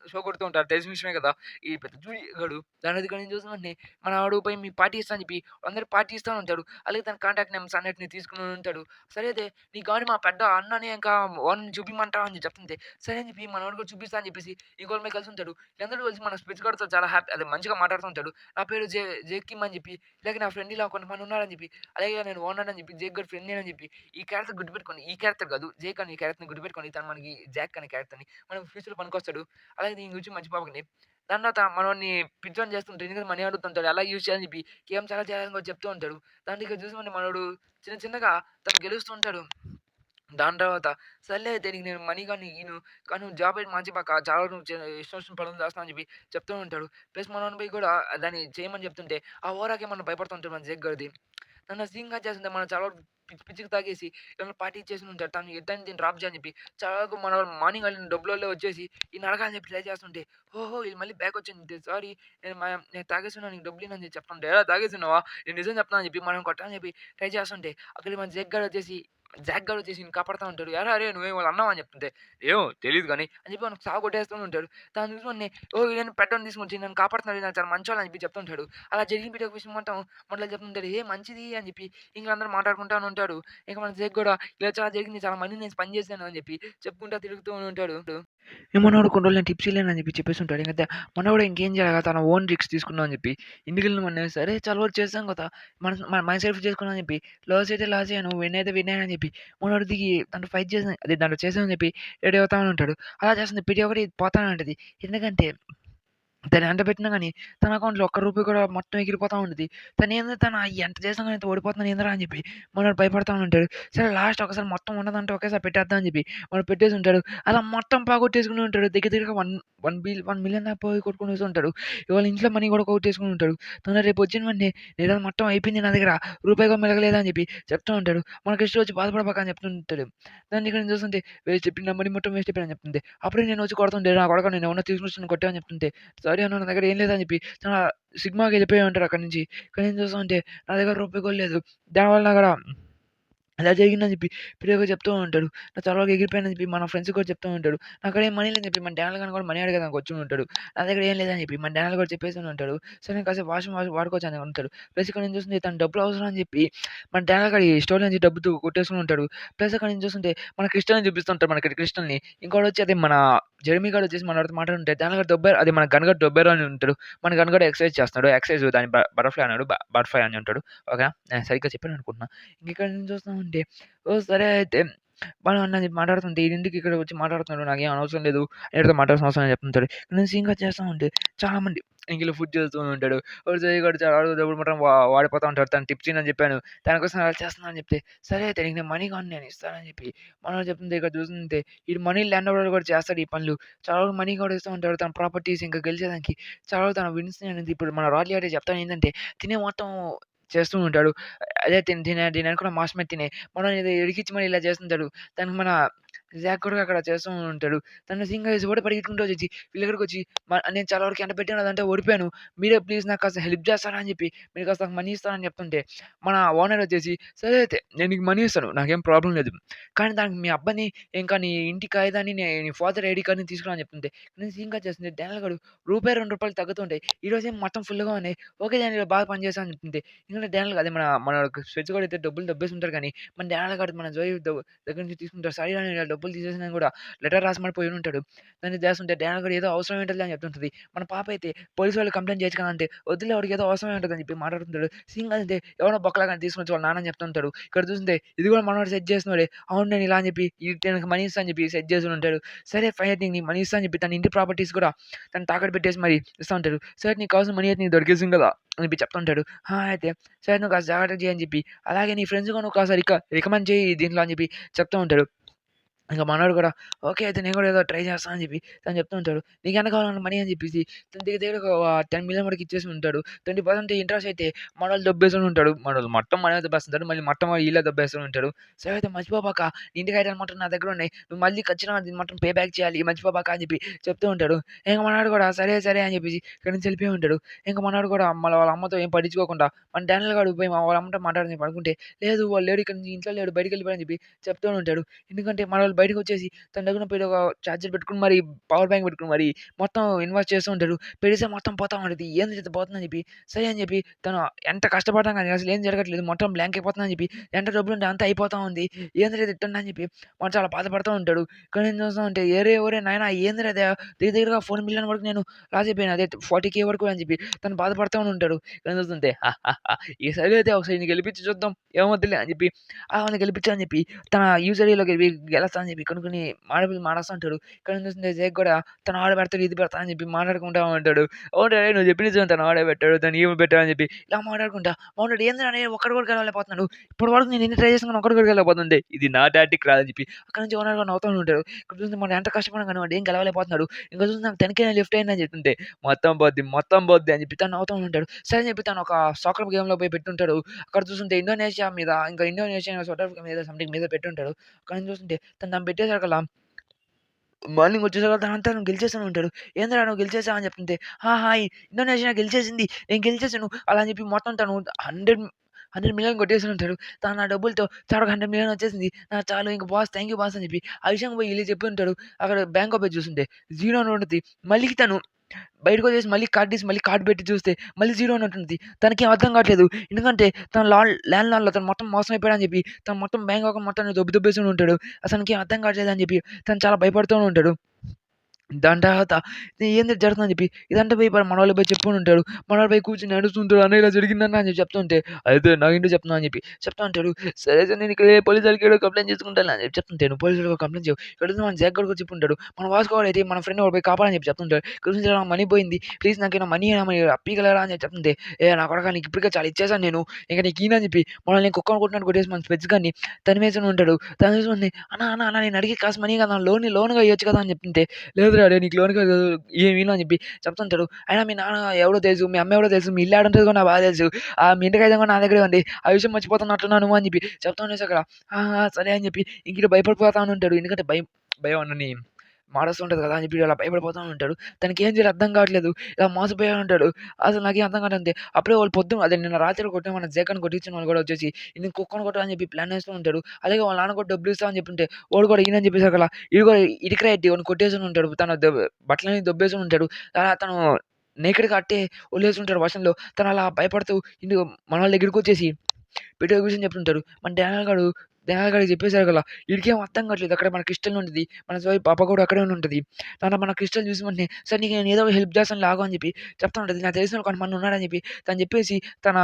షో కొడుతూ ఉంటారు. తెలిసిన విషయమే కదా! ఈ పెద్ద జూయి గాడు దాని దగ్గర నుంచి చూసిన వెంటనే మనవాడు పోయి మీకు పార్టీ ఇస్తా అని చెప్పి అందరికి పార్టీ ఇస్తా ఉంటాడు. అలాగే తన కాంటాక్ట్ నెంబర్స్ అన్నిటిని తీసుకొని ఉంటాడు. సరే అయితే నీ గాడు మా పెద్ద అన్నని ఇంకా వాడిని చూపిమంటావా అని చెప్తుంటే, సరే అని చెప్పి మనోడు కూడా చూపిస్తా అని చెప్పేసి ఇంకోళ్ళ మీద కలిసి ఉంటాడు. వీళ్ళందరూ కలిసి మన స్పిట్స్ గాడితో చాలా అదే మంచిగా మాట్లాడుతూ ఉంటాడు. నా పేరు జేకిమ్ అని చెప్పి, ఇలాగే నా ఫ్రెండ్ ఇలా కొంతమంది ఉన్నారని చెప్పి, అలాగే నేను ఓనర్ అని చెప్పి, జేక్ గాడి ఫ్రెండ్ అని చెప్పి, ఈ క్యారెక్టర్ గుర్తుపెట్టుకోండి. ఈ క్యారెక్టర్ కాదు జేక్ అని ఈ క్యారెక్టర్‌ని గుర్తుపెట్టుకోండి. తను మనకి జాక్ అనే క్యారెక్టర్‌ని మనం ఫ్యూచర్‌లో పనికొస్తాడు. అలాగే దీని గురించి మర్చిపోకండి. దాని తర్వాత మనోడిని పిచ్చోని చేస్తుంటాడు. ఎందుకంటే మనీ అడుగుతుంటాడు. ఎలా యూజ్ చేయాలని చెప్పి గేమ్ చాలా చేయాలని కూడా చెప్తూ ఉంటాడు. దాన్ని ఇక చూసినవంటే మనోడు చిన్న చిన్నగా తను గెలుస్తూ ఉంటాడు. దాని తర్వాత సర్లే దీనికి నేను మనీ గాని ఇయ్యను. కానీ నువ్వు జాబ్ అయితే మార్చిమాక చాలా నువ్వు ఇష్టం వచ్చిన పనులు చేస్తున్నావు అని చెప్పి చెప్తూ ఉంటాడు. ప్లస్ మనోడిని పోయి కూడా దాన్ని చేయమని చెప్తుంటే ఆ ఓరాకి ఏమన్నా భయపడుతూ ఉంటాడు మన జగ్గాడిది. నన్ను అసహ్యంగా చేస్తుంటే మనం చాలా వరకు పిచ్చికి తాగేసి ఏమన్నా పార్టీ ఇచ్చేసి ఉంటారు. తను ఎట్టని దీన్ని డ్రాప్ చేయని చెప్పి చాలా వరకు మన మార్నింగ్ వెళ్ళిన డబ్బులోళ్ళే వచ్చేసి ఈయన అడగాలని చెప్పి ట్రై చేస్తుంటే, ఓహో! ఈళ్ళు మళ్ళీ బ్యాక్ వచ్చింది. సారీ నేను తాగేసున్నా నీకు డబ్బులు ఇయ్యనని చెప్తుంటే, ఎలా తాగేసున్నావా? నేను నిజం చెప్తున్నా అని చెప్పి మనం కొట్టాలని చెప్పి ట్రై చేస్తుంటే, అక్కడ మన జాక్ గాడు వచ్చేసి ఈయన్ని కాపాడుతా ఉంటాడు. "ఏరా అరేయ్! నువ్వేం వాళ్ళ అన్నావా?" అని చెప్తుంటే, "ఏమో తెలీదు గానీ" అని చెప్పి మనకు సావగొట్టేస్తూ ఉంటాడు. దాన్ని చూసి వెంటనే ఓహ్! ఈడేంటి పెద్దోడిని తీసుకొచ్చి నన్ను కాపాడుతున్నాడు. ఈయన చాలా మంచోడు అని చెప్పి చెప్తుంటాడు. అలా జరిగిన ప్రతి ఒక్క విషయం మొత్తం మళ్ళీ చెప్తుంటాడు. ఏ మంచిది అని చెప్పి ఇంక అందరూ మాట్లాడుకుంటానే ఉంటాడు. ఇక మన జేక్ గూడా ఇలా చాలా జరిగింది. చాలా మనీ నేను స్పెండ్ చేశాను అని చెప్పి చెప్పుకుంటా తిరుగుతూ ఉంటాడు. ఇక మనోడు కొన్ని రోజులు నేను టిప్స్ ఇయ్యలేను అని చెప్పి చెప్పేసుంటాడు. ఇంక మనోడు ఇంకేం చేయాలి తన ఓన్ రిస్క్ తీసుకుందాం అని చెప్పి ఇంటికెళ్ళిన వెంటనే సరే చాలా వరకు చేసాం కదా! మన మైండ్ సెల్ఫ్ చేసుకుందాం అని చెప్పి లాస్ అయితే లాసే నువ్వు విన్ అయితే విన్ అని చెప్పి మనోడు దిగి దాంట్లో ఫైట్ చేసి అదే దాంట్లో చేసామని చెప్పి రెడీ అవుతా ఉంటాడు. అలా చేస్తుంది ప్రతి ఒక్కటి పోతానే ఉంటది. ఎందుకంటే తను ఎంత పెట్టినా గాని తన అకౌంట్‌లో ఒక్క రూపాయి కూడా మొత్తం ఎగిరిపోతా ఉంటది. తను ఎంత చేసినా గాని ఓడిపోతున్నాను ఏందిరా అని చెప్పి మనోడు భయపడతా ఉంటాడు. సరే లాస్ట్ ఒకసారి మొత్తం ఉన్నదంతా ఒకేసారి పెట్టేద్దాం అని చెప్పి వాడు పెట్టేసుంటాడు. అలా మొత్తం పోగొట్టేసుకొని ఉంటాడు. దగ్గర దగ్గరగా 1,000,000 దాకా పోగొట్టుకునేసి ఉంటాడు. వాళ్ళ ఇంట్లో మనీ కూడా పోగొట్టేసుకొని ఉంటాడు. తను రేపు వచ్చిన వెంటనే "నీది మొత్తం అయిపోయింది నా దగ్గర. రూపాయి కూడా మిగలలేదు" అని చెప్పి చెప్తూ ఉంటాడు. మనకి ఇష్టం వచ్చి బాధపడబాక అని చెప్తుంటాడు. దాన్ని ఇక్కడ నేను చూస్తుంటే వేస్ట్ అయిపోయింది నా మనీ మొత్తం వేస్ట్ అయిపోయింది అని చెప్తుంటే అప్పుడే నేను వచ్చి కొడుతుంటే "నా కొడకా నేనేమన్నా తీసుకొచ్చి కొట్టావా" అని చెప్తుంటే సారీ అన్న నా దగ్గర ఏం లేదని చెప్పి చాలా సిగ్మాకి వెళ్ళిపోయి ఉంటాడు అక్కడి నుంచి. కానీ ఏం చూస్తామంటే నా దగ్గర రూపాయి కూడా లేదు. దానివల్ల నా కాడ ఇలా జరిగిందని చెప్పి పిల్లగా చెప్తూ ఉంటాడు. నాకు చాలా వరకు ఎగిరిపోయానని చెప్పి మన ఫ్రెండ్స్‌కి కూడా చెప్తూ ఉంటాడు. నా కాడ ఏం మనీ లేదని చెప్పి మన డాడీ గాని కూడా మనీ అడగడానికి వచ్చి ఉంటాడు. నా దగ్గర ఏం లేదని చెప్పి మన డాడీ కూడా చెప్పేసి ఉంటాడు. సరే నేను కాసేపు వాడుకోవచ్చు అని ఉంటాడు. ప్లస్ ఇక్కడ నేను చూస్తుంటే తను డబ్బులు అవసరం అని చెప్పి మన డాడీ గాడి స్టోర్‌లో నుంచి డబ్బుతో కొట్టేసుకొని ఉంటాడు. ప్లస్ అక్కడ నేను చూస్తుంటే మన క్రిస్టల్‌ని చూపిస్తుంటాడు మనకి క్రిస్టల్‌ని. ఇంకోడొచ్చి అదే మన జెరెమీ గాడు వచ్చేసి మనోడితో మాట్లాడుతుంటే డాడీ గాడు అదే మన గన్ గాడు దొబ్బేరు అని ఉంటాడు. మన గన్ గాడు ఎక్సర్సైజ్ చేస్తున్నాడు. ఎక్సర్సైజ్ దాన్ని బటర్‌ఫ్లై అన్నాడు. బటర్‌ఫ్లై అని ఉంటాడు. ఓకేనా? నేను సరిగ్గా చెప్పాను అనుకుంటున్నా. ఇంకిక్కడ నుంచి చూస్తా ఉంటే ఓహ్! సరే అయితే బానే ఉన్నది మాట్లాడుతుంటే ఈడెందుకు ఇక్కడ వచ్చి మాట్లాడుతున్నాడు నాకేం అనవసరం లేదు. ఈడితో మాట్లాడాల్సిన అవసరం లేదు చెప్తుంటాడు. నేను సీన్‌గా చేస్తా ఉంటే చాలామంది ఇంకిలో ఫుడ్ చేస్తూ ఉంటాడు. వాడు జయగాడు చాలా డబ్బులు మాత్రం వాడిపోతా ఉంటాడు. తను టిప్స్ ఇయ్యనని చెప్పాను. దానికోసం అలా చేస్తున్నా అని చెప్తే, సరే అయితే నీకు నేను మనీ కావాలి నేను ఇస్తానని చెప్పి మనోడు చెప్తుంటే ఇక్కడ చూస్తుంటే ఈడు మనీ ల్యాండ్ ఓవర్ కూడా చేస్తాడు ఈ పనులు. చాలా వరకు మనీ కూడా ఇస్తూ ఉంటాడు. తన ప్రాపర్టీస్ ఇంకా గెలిచేదానికి చాలా వరకు తన విన్స్ అనేది ఇప్పుడు మన రాయల్ యాడే చెప్తాను ఏందంటే తినే మొత్తం చేస్తూ ఉంటాడు. అదే దీని వెనకాల మాస్ మీద తినే మనల్ని ఏదో ఇరికిచ్చి మరి ఇలా చేస్తుంటాడు. దానికి మన జాక్ కూడా అక్కడ చేస్తూ ఉంటాడు. తను సింగర్ చేసి కూడా పరిగెత్తుకుంటూ వచ్చేసి వీళ్ళ దగ్గరకొచ్చి నేను చాలా వరకు ఎండ పెట్టాను అదంటే ఓడిపోయాను. మీరే ప్లీజ్ నాకు కాస్త హెల్ప్ చేస్తారా అని చెప్పి మీరు కాస్త మనీ ఇస్తారా అని చెప్తుంటే మన ఓనర్ వచ్చేసి సరే అయితే నేను నీకు మనీ ఇస్తాను. నాకేం ప్రాబ్లమ్ లేదు. కానీ దానికి మీ అబ్బాయిని ఇంకా నీ ఇంటి కాగితాన్ని నీ ఫాదర్ ఐడీ కార్డ్‌ని తీసుకురా అని చెప్తుంటే నేను సీన్‌గా చేస్తుంటే డానియల్ గాడు రూపాయి, ₹2 తగ్గుతుంటాయి. ఈరోజేమో మొత్తం ఫుల్‌గా ఉన్నాయి. ఓకే డానియల్ బాగా పని చేశావు అని చెప్తుంటే ఎందుకంటే డానియల్ అదే మన స్పెట్స్ కూడా అయితే డబ్బులు దబ్బేసుంటారు కానీ మన డానియల్ గాడు మన జోయి దగ్గర నుంచి తీసుకుంటారు. సారీ డానియల్ ఇలా డబ్బులు తీసేసినా కూడా లెటర్ రాసి మరి పోయి ఉంటాడు. దాన్ని చేస్తుంటే డానియల్ గాడు ఏదో అవసరం ఏంటిలే అని చెప్తుంటది. మన పాప అయితే పోలీసు వాళ్ళకి కంప్లెయింట్ చేయొచ్చు కదా! అంటే వద్దులే వాడికి ఏదో అవసరమే ఉంటదని చెప్పి మాట్లాడుతుంటాడు. సీన్ అంటే ఎవడో బొక్కలాగాని తీసుకొచ్చి వాళ్ళ నాన్నని చెప్తుంటాడు. ఇక్కడ చూస్తుంటే ఇది కూడా మనోడు సెట్ చేసినోడే. అవును నేను ఇలా అని చెప్పి ఈడికి మనీ ఇస్తా అని చెప్పి సెట్ చేసి ఉంటాడు. సరే ఫైన్ అయితే నీకు మనీ ఇస్తా అని చెప్పి తన ఇంటి ప్రాపర్టీస్ కూడా తను తాకట్టు పెట్టేసి మరి ఇస్తా ఉంటాడు. సరే నీకు కావాల్సిన మనీ అయితే నీకు దొరికేసింది కదా! అని చెప్పి చెప్తుంటాడు. అయితే సరే నువ్వు కాస్త జాగ్రత్తగా చెయ్యి అని చెప్పి అలాగే నీ ఫ్రెండ్స్ కూడా నువ్వు కాస్త రికమెండ్ చెయ్యి దీంట్లో అని చెప్పి చెప్తూ ఉంటాడు. ఇంక మనోడు కూడా ఓకే. అయితే నేను కూడా ఏదో ట్రై చేస్తా అని చెప్పి తను చెప్తూ ఉంటాడు. నీకెంత కావాలన్న మనీ అని చెప్పేసి తను దగ్గర దగ్గర ఒక 10,000,000 వరకు ఇచ్చేసి ఉంటాడు. 20% ఇంట్రెస్ట్ అయితే మనోళ్ళు దొబ్బేసుకొని ఉంటాడు. మనోళ్ళు మొత్తం మనమే దొబ్బేస్తుంటాడు. మళ్ళీ మొత్తం ఈళ్ళే దొబ్బేస్తూ ఉంటారు. సరే అయితే మర్చిపోబాక నీ ఇంటికి ఐటెలు మాత్రం నా దగ్గర ఉన్నాయి. నువ్వు మళ్ళీ ఖచ్చితంగా దీన్ని మాత్రం పే బ్యాక్ చేయాలి. మర్చిపోబాక అని చెప్పి చెప్తూ ఉంటాడు. ఇంక మనోడు కూడా సరే సరే అని చెప్పేసి ఇక్కడి నుంచి వెళ్ళిపోయి ఉంటాడు. ఇంక మనోడు కూడా మళ్ళ వాళ్ళ అమ్మతో ఏం పట్టించుకోకుండా మన డానియల్ గాడు పోయి వాళ్ళ అమ్మతో మాట్లాడని పడుకుంటే లేదు వాడు లేడు ఇక్కడ నుంచి ఇంట్లో లేడు బయటికెళ్ళిపోయాడని చెప్పి చెప్తూ ఉంటాడు. ఎందుకంటే మనోళ్ళు బయటకొచ్చేసి తన దగ్గర పోయి ఒక చార్జర్ పెట్టుకొని మరి పవర్ బ్యాంక్ పెట్టుకొని మరి మొత్తం ఇన్వెస్ట్ చేస్తూ ఉంటాడు. పెడితే మొత్తం పోతా ఉంటది. ఏంది ఇది పోతుందని చెప్పి సరే అని చెప్పి తను ఎంత కష్టపడతాం కానీ అసలు ఏం జరగట్లేదు. మొత్తం బ్లాంక్ అయిపోతుందని చెప్పి ఎంత డబ్బులుంటే అంతా అయిపోతా ఉంది. ఏందిరా ఇది ఇట్టండి అని చెప్పి వాడు చాలా బాధపడుతూ ఉంటాడు. కానీ ఏం చూస్తా ఉంటే ఒరేయ్ నాయనా ఏందిరా ఇది దగ్గర దగ్గరగా 4,000,000 వరకు నేను లాస్ అయిపోయాను. అదే 40,000 వరకు అని చెప్పి తను బాధపడతా ఉంటాడు. కానీ చూస్తుంటే ఈసారి అయితే ఒకసారి ఈడిని గెలిపించి చూద్దాం ఏమవుద్దిలే అని చెప్పి ఆమెని గెలిపించు అని చెప్పి తన యూజ్ ఐడీలోకి గెలుస్తా అని చెప్పి కొన్ని మాడేస్తా ఉంటాడు. ఇక్కడ చూస్తుంటే జేక్ కూడా తను ఆడబెడతాడు ఇది పెడతా అని చెప్పి మాట్లాడుకుంటా ఉంటాడు. అవును డాడీ నువ్వు చెప్పిన నిజమే తను ఆడబెట్టాడు. తను ఈమె పెట్టాడు అని చెప్పి ఇలా మాట్లాడుకుంటా అవునాడు ఏందిరా నేను ఒక్కడు కూడా గెలవలేకపోతున్నాడు. ఇప్పటి వరకు నేను ఎన్ని ట్రై చేసినా ఒక్కడు కూడా గెలవలేకపోతుండే. ఇది నా టాక్టిక్ రాదని చెప్పి అక్కడి నుంచి ఓనర్ గారు నవ్వుతూ ఉంటాడు. ఇక్కడ చూస్తే మనం ఎంత కష్టపడినా కానీ వాడు ఏం గెలవలేకపోతున్నాడు. ఇంకా చూస్తే నాకు 10,000 లిఫ్ట్ అయిందని చెప్తుంటే మొత్తం పోద్ది అని చెప్పి తను నవ్వుతూ ఉంటాడు. సరే అని చెప్పి తను ఒక సాకర్ గేమ్‌లో పోయి పెట్టుంటాడు. అక్కడ చూస్తుంటే ఇండోనేషియా మీద ఇంకా ఇండోనేషియా సౌత్ ఆఫ్రికా మీద సంథింగ్ మీద పెట్టుంటాడు. అక్కడ నుంచి చూస్తుంటే తను దాన్ని పెట్టేసరికల్లా మార్నింగ్ వచ్చేసరికి తనంతా గెలిచేసాను ఉంటాడు. ఏందిరా నువ్వు గెలిచేసావు అని చెప్తుంటే, ఇండోనేషియా గెలిచేసింది. నేను గెలిచేసాను అలా అని చెప్పి మొత్తం తను 100,000,000 కొట్టేసి ఉంటాడు. తను నా డబ్బులతో చాలుక 100,000,000 వచ్చేసింది. నాకు చాలు ఇంక బాస్ థాంక్ యూ బాస్ అని చెప్పి ఆ విషయం పోయి ఈళ్ళకి చెప్పి ఉంటాడు. అక్కడ బ్యాంక్ ఓపెన్ చూస్తుంటే జీరో అని ఉంటది. మళ్ళీ తను బయటకొచ్చేసి మళ్ళీ కార్డ్ తీసి మళ్ళీ కార్డ్ పెట్టి చూస్తే మళ్ళీ జీరో అని ఉంటుంది. తనకేం అర్థం కావట్లేదు. ఎందుకంటే తను ల్యాండ్‌లాన్‌లో తను మొత్తం మోసం అయిపోయాడని చెప్పి తను మొత్తం బ్యాంక్ అకౌంట్ మొత్తాన్ని దొబ్బేసుకొని ఉంటాడు. అసలకేం అర్థం కావట్లేదని చెప్పి తను చాలా భయపడుతూనే ఉంటాడు. దాని తర్వాత ఏంది జరుగుతుందని చెప్పి ఇదంతా పోయి మనోళ్ళు పోయి చెప్పుకొని ఉంటాడు. మనోడు పోయి కూర్చొని ఏడుస్తుంటాడు. అన్న ఇలా జరిగిందన్న అని చెప్పి చెప్తుంటే, అయితే నాకేంటో చెప్తున్నా అని చెప్పి చెప్తా ఉంటాడు. సరే సార్ నేను ఇక్కడ పోలీస్ వాళ్ళకి కంప్లెయింట్ చేసుకుంటాను అని చెప్పి చెప్తుంటే, నువ్వు పోలీసులకు కంప్లెయింట్ చేయవు. ఇక్కడ నుంచి మన జాక్ కూడా చెప్పుంటాడు. మన వాస్కో అయితే మన ఫ్రెండ్ వాడు పోయి కాపాడని చెప్పి చెప్తుంటాడు. ఇక్కడ నుంచి నాకు మనీ పోయింది. ప్లీజ్ నాకేమైనా మనీ అప్పీగలరా అని చెప్పి చెప్తుంటే, నా కొడకా నీకు ఇప్పటికే చాలా ఇచ్చేసాను నేను. ఇంక నీకు ఈయనని చెప్పి మనల్ని కుక్కను కొట్టినట్టు కొట్టేసి మన స్పెట్స్ గాన్ని తనివేసుకొని ఉంటాడు. తను అన్న నేను అడిగే కాస్త మనీ కదా లోన్‌గా ఇయ్యొచ్చు కదా అని చెప్తుంటే లేదురా రేయ్ నీకు లోన్ కాదు ఏమీను అని చెప్పి చెప్తుంటాడు. అయినా మీ నాన్న ఎవడో తెలుసు, మీ అమ్మ ఎవడో తెలుసు, మీ ఇల్లు ఏడుంటదో కూడా నాకు బాగా తెలుసు. మీ ఇంటి కాగితం కూడా నా దగ్గరే ఉంది. ఆ విషయం మర్చిపోతున్నట్టున్నావు నువ్వు అని చెప్పి చెప్తా ఉండేసక్కడ సరే అని చెప్పి ఇంక ఈడు భయపడిపోతా ఉంటాడు. ఎందుకంటే భయం అన్నని మాడొస్తుంటది కదా అని చెప్పి అలా భయపడిపోతా ఉంటాడు. తనకేం చేయాలో అర్థం కావట్లేదు. ఇలా మోసపోయి ఉంటాడు. అసలు నాకేం అర్థం కావట్లేదు. అప్పుడే వాళ్ళు పొద్దున అదే నిన్న రాత్రి కొట్టిన మన జేకని కొట్టించిన వాళ్ళు కూడా వచ్చేసి ఈడిని కుక్కను కొట్టాలని చెప్పి ప్లాన్ వేస్తూ ఉంటాడు. అలాగే వాళ్ళ నాన్న కూడా డబ్బులు ఇస్తా అని చెప్పుంటే వాడు కూడా ఈయనని చెప్పేసరికల్లా ఈడు కూడా ఇటుకరా ఎట్టి వాడిని కొట్టేసుకొని ఉంటాడు. తన బట్టలన్నీ దొబ్బేసుకొని ఉంటాడు. అలా తను నేకెడ్‌గా అట్టే వదిలేసుంటాడు వర్షంలో. తను అలా భయపడుతూ మనోళ్ళ దగ్గరికొచ్చేసి పెట్టి ఒక విషయం చెప్తుంటాడు. మన డానియల్ గాడికి చెప్పేసరికల్లా ఈడికేం అర్థం కావట్లేదు. అక్కడ మన క్రిస్టల్ ఉంటది. మన సోయి పాప కూడా అక్కడే ఉంటది. మన క్రిస్టల్ చూసిన వెంటనే సరే నీకు నేను ఏదో ఒక హెల్ప్ చేస్తాను లాగు అని చెప్పి చెప్తా ఉంటది. నాకు తెలిసినోళ్ళు కొంతమంది ఉన్నారని చెప్పి తను చెప్పేసి తన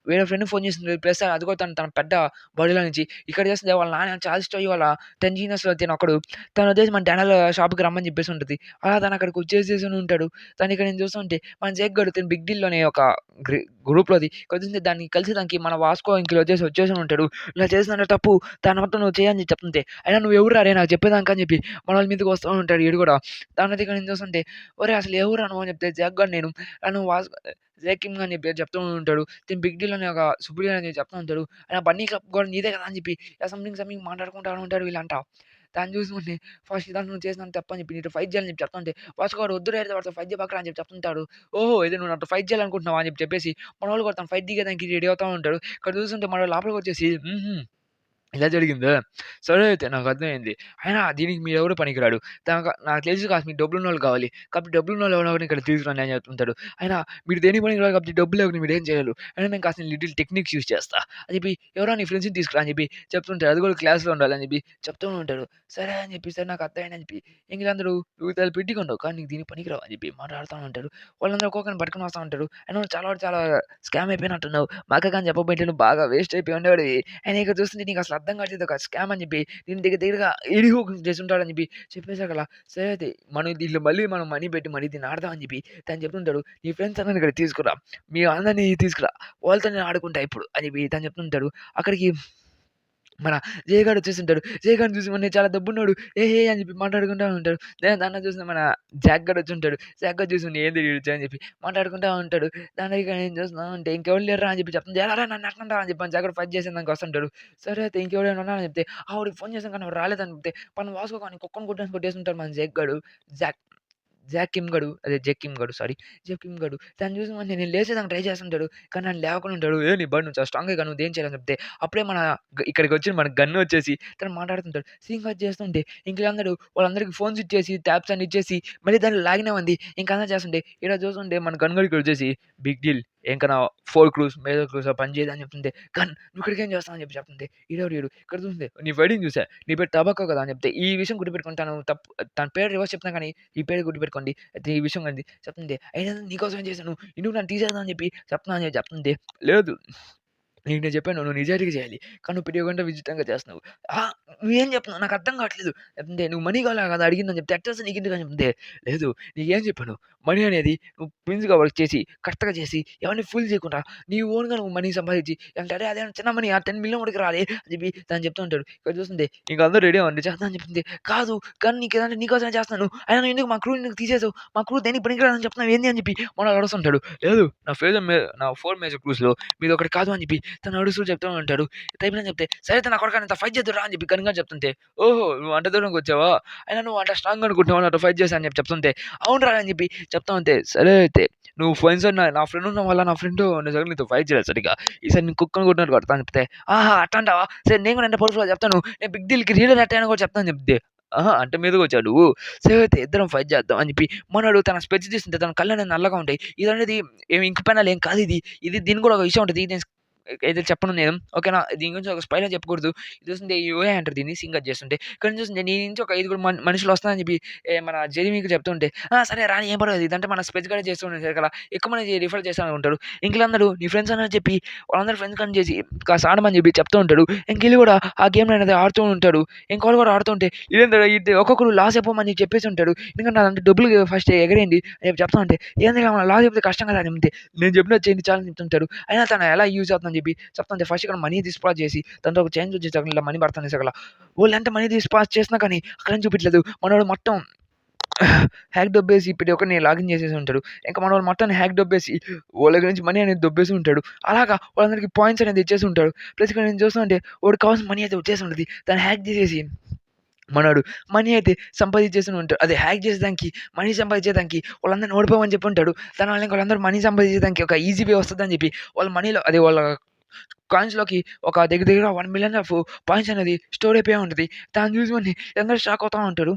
వేరే ఫ్రెండ్‌కి ఫోన్ చేస్తుంది. ప్లస్ అది కూడా తన పెద్ద బాడీలో నుంచి ఇక్కడ చేస్తుంది వాళ్ళ నాన్న చాలా స్టోరీ వాళ్ళ 10 జీనియస్‌లో తినొకడు. తను వచ్చేసి మన డానియల్ షాప్‌కి రమ్మని చెప్పేసి ఉంటది. అలా తను అక్కడికి వచ్చేసేసి ఉంటాడు. తను ఇక్కడ నేను చూస్తుంటే మన జేక్ గాడు తిను బిగ్ డీల్‌లోనే ఒక గ్రి గ్రూప్‌లోది కలిసింది దాన్ని కలిసి దానికి మన వాస్కో ఇంక వచ్చేసి ఉంటాడు. ఇలా చేసిందంటే తప్పు. దాని మొత్తం నువ్వు చెయ్యని చెప్తుంటే, అయినా నువ్వు ఎవరురా రేయ్ నాకు చెప్పేదానికి అని చెప్పి మనోళ్ళ మీదకి వస్తా ఉంటాడు ఈడు కూడా. దాని దగ్గర నేను చూస్తుంటే, ఒరేయ్ అసలు ఎవరురా నువ్వు అని చెప్తే జేక్ గాడు నేను. నువ్వు జేకిమ్ అని చెప్పి చెప్తూ ఉంటాడు. తిను బిగ్ డీల్ అనే ఒక సుప్రీం అని చెప్తా ఉంటాడు. అయినా బన్నీ క్లబ్ కూడా నీదే కదా అని చెప్పి సంథింగ్ మాట్లాడుకుంటా ఉంటారు వీళ్ళంతా. దాన్ని చూసుకుంటే ఫస్ట్ ఇదంతా నువ్వు చేసినంత తప్పని చెప్పి నీతో ఫైట్ చేయాలని చెప్పి చెప్తుంటే వాస్కో గాడు వద్దురా వాడితో ఫైట్ చేయబాకరా అని చెప్పి చెప్తుంటాడు. ఓహో! అయితే నువ్వు నాతో ఫైట్ చేయాలనుకుంటున్నావా అని చెప్పేసి మనోళ్ళు కూడా తను ఫైట్ దిగేదానికి రెడీ అవుతా ఉంటాడు. ఇక్కడ చూస్తుంటే మనోడు లోపలికొచ్చేసి ఇలా జరిగిందా? సరే అయితే నాకర్థమైంది. అయినా దీనికి మీరెవరు పనికిరాడు. నాకు తెలుసు కాస్త మీకు డబ్బులున్నోళ్ళు కావాలి. కాబట్టి డబ్బులున్నోళ్ళు ఎవరో ఒకరిని ఇక్కడ తీసుకురండి అని చెప్తుంటాడు. అయినా మీరు దేనికి పనికిరారు కాబట్టి డబ్బులు లేకపోతే మీరేం చేయలేరు. అయినా నేను కాస్త లిటిల్ టెక్నిక్స్ యూజ్ చేస్తా అని చెప్పి ఎవరో నీ ఫ్రెండ్స్‌ని తీసుకురా అని చెప్పి చెప్తుంటాడు. అది కూడా క్లాస్‌లో ఉండాలని చెప్పి చెప్తూ ఉంటాడు. సరే అని చెప్పి సరే నాకు అర్థమైందని చెప్పి ఇంక వీళ్ళందరూ నువ్వు చాలా పెట్టికొన్నావు కానీ నీకు దీనికి పనికిరావు అని చెప్పి మాట్లాడుతా ఉంటారు. వాళ్ళందరూ ఒక్కొక్కరిని పట్టుకొని వస్తా ఉంటారు. అయినా నువ్వు చాలా స్కామ్ అయిపోయినట్టున్నావు. మా అక్కకి చెప్పకపోయింటే నువ్వు బాగా వేస్ట్ అయిపోయి ఉండేవాడివి. ఆయన ఇక్కడ చూస్తుంటే నీకు అసలు అర్థం కావట్లేదు ఒక స్కామ్ అని చెప్పి నేను దగ్గరగా ఇడిగో చేసుంటాడని చెప్పి చెప్పేసాకలా సరే అయితే మనం దీంట్లో మళ్ళీ మనం మనీ పెట్టి మళ్ళీ దీన్ని ఆడదాం అని చెప్పి తను చెప్తుంటాడు నీ ఫ్రెండ్స్ అందరిని ఇక్కడ తీసుకురా మీ అందరినీ తీసుకురా వాళ్ళతో నేను ఆడుకుంటా ఇప్పుడు అని చెప్పి తను చెప్తుంటాడు అక్కడికి మన జయ గాడు వచ్చేసుంటాడు. జయ గాడిని చూసి "మరి నేను చాలా దబ్బున్నోడు. ఏహే" అని చెప్పి మాట్లాడుకుంటా ఉంటాడు. దాన్ని చూసిన మన జాక్ గాడు వచ్చుంటాడు. జాక్ గాడు చూసి "ఏంది ఈడు" అని చెప్పి మాట్లాడుకుంటా ఉంటాడు. దాని ఇక నేను చూస్తున్నా ఉంటే ఇంకెవరు లేరురా అని చెప్పి చెప్తుంది. "ఏరా నన్ను ఎట్లంటావు" అని చెప్పి జాక్ గాడు ఫైట్ చేసేదానికి వస్తుంటాడు. సరే అయితే ఇంకెవరైనా ఉన్నారా అని చెప్తే, ఆవిడకి ఫోన్ చేసాం కానీ ఆవిడ రాలేదని చెప్తే, మనం వాస్కో గాని కుక్కని కొట్టేసి కొట్టేసుంటాడు మన జేక్ గాడు. జాక్ జాకిమ్ గడు అదే జకిమ్ గడు సారీ. జకిమ్ గడు. తను చూసి వెంటనే నేను లేసేదానికి ట్రై చేస్తుంటాడు. కానీ నన్ను లేవకుండా ఉంటాడు. "ఏ నీ బండి నువ్వు చాలా స్ట్రాంగే కదా! నువ్వేం చేయలేని" చెప్తే అప్పుడే మన ఇక్కడికొచ్చి మన గన్ను వచ్చేసి తను మాట్లాడుతుంటాడు. సీన్ కట్ చేస్తుంటే ఇంక వీళ్ళందరూ వాళ్ళందరికి ఫోన్స్ ఇచ్చేసి, ట్యాబ్స్ అన్ని ఇచ్చేసి మళ్ళీ దాంట్లో లాగినే ఉంది. ఇంక అంతా చేస్తుంటే ఈడ చూస్తుంటే మన గన్ గడు ఇక్కడొచ్చేసి బిగ్ డీల్ ఇంక నా 4 క్రూస్ మేజర్ క్రూస్ పని చేయదు అని చెప్తుంటే, "గన్ నువ్వు ఇక్కడికేం చేస్తావు" అని చెప్పి చెప్తుంటే, ఈడెవడు ఈడు ఇక్కడ చూస్తుంటే, "నీ ఫైటింగ్ చూసా. నీ పేరు టబాకో కదా!" అని చెప్తే, ఈ విషయం గుర్తుపెట్టుకొని తన పేరు రివర్స్ చెప్తున్నా కానీ ఈ పేరు గుర్తుపెట్టుకోండి. అయితే ఈ విషయం అది చెప్తుంది. అయినా నీకోసమే చేశాను. ఎందుకు నన్ను తీసేద్దాం అని చెప్పి చెప్తున్నా అని చెప్తుంది. లేదు నీకు నేను చెప్పాను నువ్వు నిజాయితీగా చేయాలి. కానీ నువ్వు పిరియకుండా విచిత్రంగా చేస్తున్నావు. అహా! నువ్వేం చెప్తున్నావు నాకు అర్థం కావట్లేదు. చెప్తుంటే నువ్వు మనీ కావాలా కదా అడిగిందని చెప్తే ఎట్టొస్తే నీకెందుకు అని చెప్తే, లేదు నీకేం చెప్పాను. మనీ అనేది నువ్వు ప్రిన్స్‌గా వర్క్ చేసి, కరెక్ట్‌గా చేసి, ఎవరిని ఫూల్ చేయకుండా నీ ఓన్‌గా నువ్వు మనీ సంపాదించి అంటే అరే అదేమన్నా చిన్న మనీ ఆ 10,000,000 వరకు రాలే అని చెప్పి తను చెప్తూ ఉంటాడు. ఇక్కడ చూస్తుంటే ఇంక అందరూ రెడీ అవ్వండి చేద్దాం అని చెప్తుంది. కాదు కానీ నీకేదంటే నీకోసమే చేస్తున్నాను. అయినా నువ్వు ఎందుకు మా క్రూని ఎందుకు తీసేసావు? మా క్రూ దేనికి పనికిరాదని చెప్తున్నావు ఏంది అని చెప్పి మనోడు అరుస్తుంటాడు. లేదు నా 4 మేజర్ క్రూస్‌లో మీదొకటి కాదు అని చెప్పి తను అడుస్తూ చెప్తూ ఉంటాడు. అయిపోయిందని చెప్తే, "సరే అయితే నా కొడకా నీతో ఫైట్ చేద్దువురా" అని చెప్పి గన్‌గా చెప్తుంటే, "ఓహో! నువ్వు అంత దూరంకొచ్చావా? అయినా నువ్వు అంత స్ట్రాంగ్ అనుకుంటున్నావా నాతో ఫైట్ చేశా" అని చెప్పి చెప్తుంటే, "అవునురా" అని చెప్పి చెప్తా ఉంటే, "సరే అయితే నువ్వు పోయినసారి నా ఫ్రెండ్ ఉండడం వల్ల నా ఫ్రెండ్ నిజంగా నీతో ఫైట్ చేయలేదు సరిగ్గా. ఈసారి నేను కుక్కని కొట్టినట్టు కొడతా" అని చెప్తే, "ఆహా! అట్టంటావా? సరే నేను కూడా ఎంత పవర్‌ఫుల్‌గా చెప్తాను. నేను బిగ్ డీల్‌కి రీడర్ ఎట్టా కూడా చెప్తా" అని చెప్తే, "ఆహా! అంటే మీదకొచ్చావా నువ్వు? సరే అయితే ఇద్దరం ఫైట్ చేద్దాం" అని చెప్పి మనోడు తన స్పెక్స్ తీస్తుంటే తన కళ్ళనేవి నల్లగా ఉంటాయి. ఇదనేది ఏమి ఇంక్ పెన్నులు ఏం కాదు ఇది. దీనికి కూడా ఒక విషయం ఉంటది. నేను ఏదో చెప్పను నేను. ఓకేనా? దీని గురించి ఒక స్పాయిలర్ చెప్పకూడదు. ఇది చూస్తుంటే యూఏ అంటారు దీన్ని సింగర్ చేస్తుంటే. కానీ చూస్తుంటే నీ నుంచి ఒక 5 మనుషులు వస్తారని చెప్పి మన జెరీమీకి చెప్తుంటే, "ఆ! సరే రాని ఏం పర్వాలేదు. ఇదంటే మన స్పెచ్ గాడే చేస్తుంటాడు కదా! ఎక్కువ మంది రిఫర్ చేస్తారనుకుంటారు." ఇంక వీళ్ళందరూ నీ ఫ్రెండ్స్ అని చెప్పి వాళ్ళందరూ ఫ్రెండ్స్ కాల్ చేసి కాస్త ఆడమని చెప్పి చెప్తూ ఉంటాడు. ఇంక ఈళ్ళు కూడా ఆ గేమ్ అనేది ఆడుతూ ఉంటాడు. ఇంక వాళ్ళు కూడా ఆడుతుంటే ఇదేందిరా ఒక్కొక్కడు లాస్ అయిపోమని చెప్పేసి ఉంటాడు. ఎందుకంటే నాదంటే డబ్బులు ఫస్ట్ ఎగరేయండి అని చెప్పి చెప్తా ఉంటే, "ఏందిరా మన లాస్ అయిపోతే కష్టం కదా!" అని అంతే. నేను చెప్పినది చేయండి చాలు అని చెప్తుంటాడు. అయినా తను ఎలా యూజ్ అవుతుందని చెప్పి చెప్తుంటే ఫస్ట్ ఇక్కడ మనీ డిస్పాజ్ చేసి దాంతో ఒక చేంజ్ వచ్చేసి ఇలా మనీ పడతాను సగల. వోళ్ళెంత మనీ డిస్పాజ్ చేసినా కానీ అక్కడేం చూపిచ్చలేదు. మనోడు మొత్తం హ్యాక్ దొబ్బేసి ప్రతి ఒక్కడిని లాగిన్ చేసేసి ఉంటాడు. ఇంక మనోడు మొత్తాన్ని హ్యాక్ దొబ్బేసి వాళ్ళ దగ్గర నుంచి మనీ అనేది దొబ్బేసి ఉంటాడు. అలాగా వాళ్ళందరికీ పాయింట్స్ అనేది ఇచ్చేసి ఉంటాడు. ప్లస్ ఇక్కడ నేను చూస్తుంటే వాడికి కావాల్సిన మనీ అయితే వచ్చేసి ఉంటది. దాన్ని హ్యాక్ చేసేసి మనోడు మనీ అయితే సంపాదించేసి ఉంటాడు. అదే హ్యాక్ చేసేదానికి, మనీ సంపాదించేదానికి వాళ్ళందరిని ఓడిపోమని చెప్పి ఉంటాడు. దానివల్ల ఇంక వాళ్ళందరూ మనీ సంపాదించేదానికి ఒక ఈజీ వే వస్తదని చెప్పి వాళ్ళ మనీలో అదే వాళ్ళ కాయిన్స్‌లోకి ఒక దగ్గర దగ్గర 1,000,000 ఆఫ్ పాయింట్స్ అనేది స్టోర్ అయిపోయి ఉంటది. దాన్ని చూసి మళ్ళీ అందరూ షాక్ అవుతా ఉంటారు.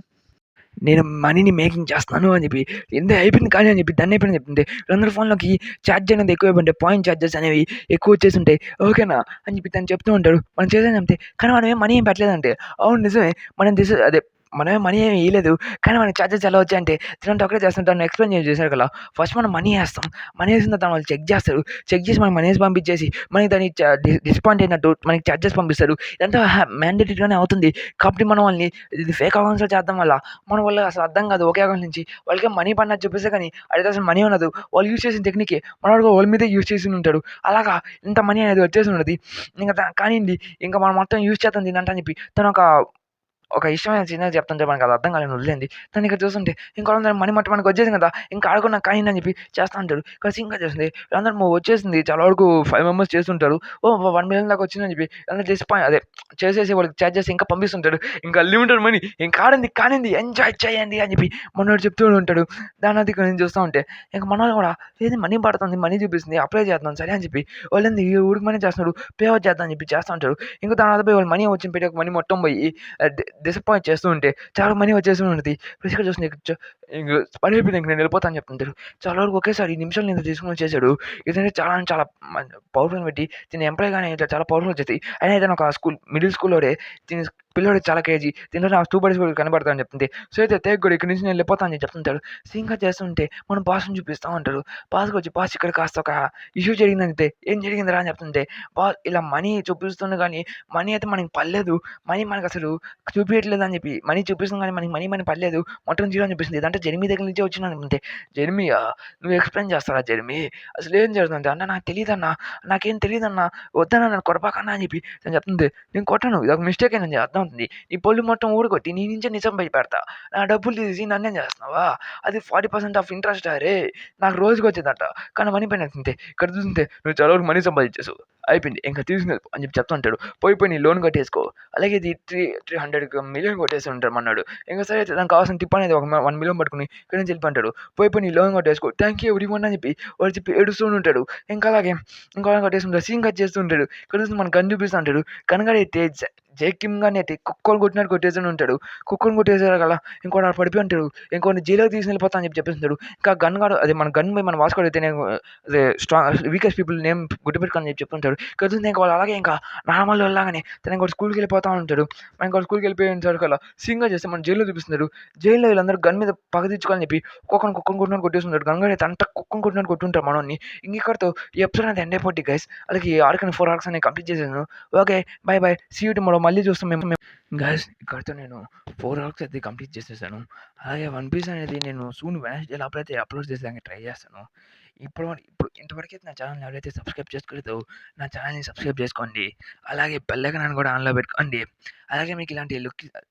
నేను మనీని మేకింగ్ చేస్తున్నాను అని చెప్పి, "ఏంది అయిపోయింది కానీ" అని చెప్పి డన్ అయిపోయిందని చెప్తుంటే, వీళ్ళందరి ఫోన్‌లోకి చార్జ్ అనేది ఎక్కువైపోయింటాయి. పాయింట్ చార్జెస్ అనేవి ఎక్కువ వచ్చేసుంటాయి. ఓకేనా అని చెప్పి తను చెప్తూ ఉంటాడు. మనం చేసేదంతే. కానీ మనమేం మనీ ఏం పెట్టలేదంటే, అవును నిజమే. మనం అదే మనమేం మనీ ఏమి ఎయలేదు. కానీ మనకి చార్జెస్ ఎలా వచ్చాయంటే, తినంతా ఒకటే చేస్తాం. తను ఎక్స్‌ప్లెయిన్ చేశారు కదా! ఫస్ట్ మనం మనీ ఏస్తాం. మనీ ఏసిన తర్వాత వాళ్ళు చెక్ చేస్తారు. చెక్ చేసి మనకి మనీ పంపించేసి, మనకి దానికి డిసప్పాయింట్ అయినట్టు మనకి చార్జెస్ పంపిస్తారు. ఇదంతా మ్యాండేటరీగానే అవుతుంది. కాబట్టి మనం వాళ్ళని ఇది ఫేక్ అకౌంట్స్‌లో చేద్దాం వల్ల మన వల్ల అసలు అర్థం కాదు. ఒకే అకౌంట్ నుంచి వాళ్ళకేం మనీ పడినట్టు చూపిస్తే కానీ ఆడికి అసలు మనీ ఉండదు. వాళ్ళు యూజ్ చేసిన టెక్నికే మనోడు వాళ్ళ మీదే యూజ్ చేసి ఉంటాడు. అలాగా ఇంత మనీ అనేది వచ్చేసి ఉన్నది. ఇంక కానియండి ఇంక మనం మొత్తం యూజ్ చేద్దాం దీన్నంతా అని చెప్పి తనొక ఒక ఇష్టమైన చిన్నది చెప్తుంటే మనకు అది అర్థం కాలేదు వదిలేయండి. కానీ ఇక్కడ చూస్తుంటే ఇంకోళ్ళందరూ మనీ మట్టి మనకొచ్చేసింది కదా! ఇంకా ఆడుకున్నా కానీయండి అని చెప్పి చేస్తా అంటాడు. ఇక్కడ సింకా చేస్తుంది. వీళ్ళందరూ వచ్చేసింది. చాలా వరకు 5 మెంబర్స్ చేస్తుంటారు. ఓహ్! 1,000,000 దాకా వచ్చిందని చెప్పి అందరూ అదే చేసేసి వాళ్ళకి చార్జెస్ ఇంకా పంపిస్తుంటాడు. ఇంకా అన్‌లిమిటెడ్ మనీ ఇంక ఆడండి కానియండి ఎంజాయ్ చేయండి అని చెప్పి మనోడు చెప్తూ ఉంటాడు. దానది ఇక్కడ నేను చూస్తా ఉంటే ఇంక మనోళ్ళు కూడా ఏది మనీ పడుతుంది. మనీ చూపిస్తుంది. అప్లై చేద్దాం సరే అని చెప్పి వాళ్ళేంది ఊరికి మనీ చేస్తున్నాడు. పే ఔట్ చేద్దాం అని చెప్పి చేస్తా ఉంటారు. ఇంక తర్వాత పోయి వాళ్ళు మనీ వచ్చిన పెట్టి మనీ మొత్తం పోయి డిసప్పాయింట్ చేస్తూ ఉంటే చాలా మనీ వచ్చేసి ఉంటది. ప్రెషర్‌గా చూస్తుంది. ఇంక పని అయిపోయింది ఇంక నేను వెళ్ళిపోతా అని చెప్తుంటారు. చాలా వరకు ఒకేసారి నిమిషాల్లో ఇంత తీసుకొని వచ్చేసాడు. ఇతను చాలా అంటే చాలా పవర్‌ఫుల్ పెట్టి దీన్ని ఎంప్లాయ్ గాని ఇట్లా చాలా పవర్‌ఫుల్ వచ్చేసి అయినా ఇతను ఒక మిడిల్ స్కూల్‌లోనే దీన్ని పిల్లోడు చాలా క్రేజీ. దీంట్లో ఆ 2 బడీస్ కూడా కనపడతాయని చెప్తుంది. సో, అయితే తేక్ కూడా ఇక్కడి నుంచి నేను వెళ్ళిపోతా అని చెప్తుంటాడు. సీన్‌గా చేస్తుంటే మనం బాస్‌ని చూపిస్తా ఉంటారు. బాస్‌కొచ్చి బాస్ ఇక్కడ కాస్త ఒక ఇష్యూ జరిగిందంటే, "ఏం జరిగిందిరా?" అని చెప్తుంటే, బాస్ ఇలా మనీ చూపిస్తుంది గానీ, మనీ అయితే మనకి పడలేదు. మనీ మనకసలు చూపియట్లేదు అని చెప్పి, మనీ చూపిస్తుంది గానీ మనకి మనీ పడలేదు. మొత్తం జీరో అని చూపిస్తుంది. ఇదంతా జెర్మీ దగ్గర నుంచే వచ్చిందనుకుంటే, "జెర్మీయా? నువ్వు ఎక్స్‌ప్లెయిన్ చేస్తావా జెర్మీ? అసలేం జరుగుతుంది?" "అన్న నాకు తెలీదన్నా. నాకేం తెలీదన్నా. వద్దన్నా నన్ను కొడబాకన్నా" అని చెప్పి తను చెప్తుంది. "నేను కొట్టను. ఇదొక మిస్టేకేనని అర్థమవుతుంది. నీ పళ్ళు మొత్తం ఊడగొట్టి నీ నుంచే నిజం బయటపెడతా. నా డబ్బులు తీసి నన్నేం చేస్తున్నావా? అది 40% ఆఫ్ ఇంట్రెస్ట్ అరే! నాకు రోజుకొచ్చేదంట. కానీ మనీ పైన అంతే. ఇక్కడ చూస్తుంటే నువ్వు చాలా వరకు మనీ సంపాదించేసావు. అయిపోయింది. ఇంక తీసుకొని వెళ్ళిపో" అని చెప్పి చెప్తా ఉంటాడు. "పోయి నీ లోన్ కట్టేసుకో. అలాగే ఇది 300 మిలియన్ కొట్టేసి ఉంటామన్నాడు. ఇంక సరే అయితే దానికి కావాల్సిన టిప్ అనేది ఒక 1,000,000 పట్టుకొని ఇక్కడి నుంచి వెళ్ళిపోంటాడు. పోయి నీ లోన్ కట్టేసుకో. థాంక్ యూ ఎవ్రీవన్ అని చెప్పి వాడు చెప్పి ఏడుస్తూ ఉంటాడు. ఇంకా అలాగే ఇంకో లోన్ కట్టేసుకుంటాడు. సీన్ కట్ చేస్తూ ఉంటాడు. ఇక్కడ చూస్తే మనకు గన్ చూపిస్తా ఉంటాడు. గన్ గాడైతే జేకిమ్ గారిని అయితే కుక్కని కొట్టినట్టు కొట్టేస్తూనే ఉంటాడు. కుక్కని కొట్టేసారు కదా! ఇంకోడు ఆడ పడిపోయి ఉంటాడు. ఇంకోడిని జైలుకి తీసుకొని వెళ్ళిపోతా అని చెప్పేస్తుంటాడు. ఇంకా గన్ గాడు అదే మన గన్ బై మన వాస్కోడ్ అయితే నేను అదే వీకెస్ట్ పీపుల్ నేమ్ గుర్తుపెట్టుకో అని చెప్పి చెప్తుంటాడు. ఇక్కడ చూస్తే ఇంకా వాళ్ళు అలాగే ఇంకా నార్మల్ వాళ్ళలాగానే తను ఇంకోటి స్కూల్‌కి వెళ్ళిపోతా ఉంటాడు. మనం ఇంకోటి స్కూల్‌కి వెళ్ళిపోయేసరికల్లా సీన్‌గా చేస్తే మన జైల్‌లో చూపిస్తున్నారు. జైల్‌లో వీళ్ళందరూ గన్ మీద పగ తీర్చుకోవాలని చెప్పి కుక్కని కొట్టినట్టు కొట్టేస్తుంటాడు. గన్ గాడు అయితే అంతా కుక్కని కొట్టినట్టు కొట్టుంటాడు మనోడిని. ఇంక ఇక్కడితో ఈ ఎపిసోడ్ అనేది ఎండ్ అయిపోద్ది గైస్. అలాగే ఈ ఆర్క్ అని 4 ఆర్క్స్ అనేవి కంప్లీట్ చేసేసాను. Okay. Bye bye. See you tomorrow. మళ్ళీ చూస్తాం మేము. గైస్ ఇక్కడితో నేను 4 ఆర్క్స్ అయితే కంప్లీట్ చేసేసాను. అలాగే 'వన్ పీస్' అనేది నేను సూన్ వెడ్నెస్‌డే లోపలైతే అప్‌లోడ్ చేసేదానికి ట్రై చేస్తాను. ఇప్పుడు ఇంతవరకైతే నా ఛానెల్‌ని ఎవరైతే సబ్స్క్రైబ్ చేసుకోలేదో నా ఛానెల్‌ని సబ్స్క్రైబ్ చేసుకోండి. అలాగే బెల్ ఐకాన్ కూడా ఆన్‌లో పెట్టుకోండి. అలాగే మీకు ఇలాంటి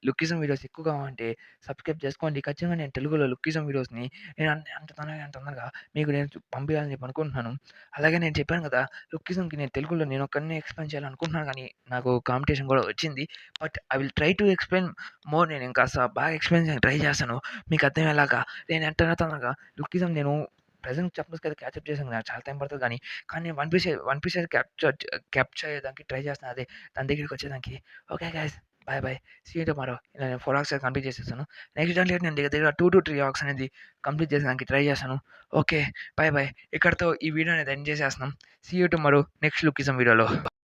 లుక్కిజం వీడియోస్ ఎక్కువ కావాలంటే సబ్స్క్రైబ్ చేసుకోండి. ఖచ్చితంగా నేను తెలుగులో లుక్కిజం వీడియోస్‌ని నేను అంత తొందరగా మీకు నేను పంపియాలని చెప్పి అనుకుంటున్నాను. అలాగే నేను చెప్పాను కదా! లుక్కిజంకి నేను తెలుగులో నేను ఒక్కడినే ఎక్స్‌ప్లెయిన్ చేయాలనుకుంటున్నాను కానీ నాకు కాంపిటీషన్ కూడా వచ్చింది. But I will try to explain more. నేను ఇంకాస్త బాగా ఎక్స్‌ప్లెయిన్ చేయడానికి ట్రై చేస్తాను. మీకు అర్థమయ్యేలాగా. నేను ఎంత తొందరగా లుక్కిజం నేను ప్రెజెంట్ చెప్పేసి కదా క్యాచప్ చేశాను. నాకు చాలా టైం పడతది కానీ, కానీ 'వన్ పీస్' అయితే క్యాప్చర్ అయ్యేదానికి ట్రై చేస్తున్నాను. అదే దాని దగ్గరికి వచ్చేదానికి. Okay guys. Bye bye. See you tomorrow. ఇలా నేను 4 ఆర్క్స్ కంప్లీట్ చేసేసాను. నెక్స్ట్ దాంట్లో నేను దగ్గర 2-3 ఆర్క్స్ అనేది కంప్లీట్ చేసేదానికి ట్రై చేస్తాను. ఓకే. Bye by. ఇక్కడితో ఈ వీడియో అనేది ఎండ్ చేసేస్తున్నాం. సీ యూ టుమారో నెక్స్ట్ లుక్కిజం వీడియోలో.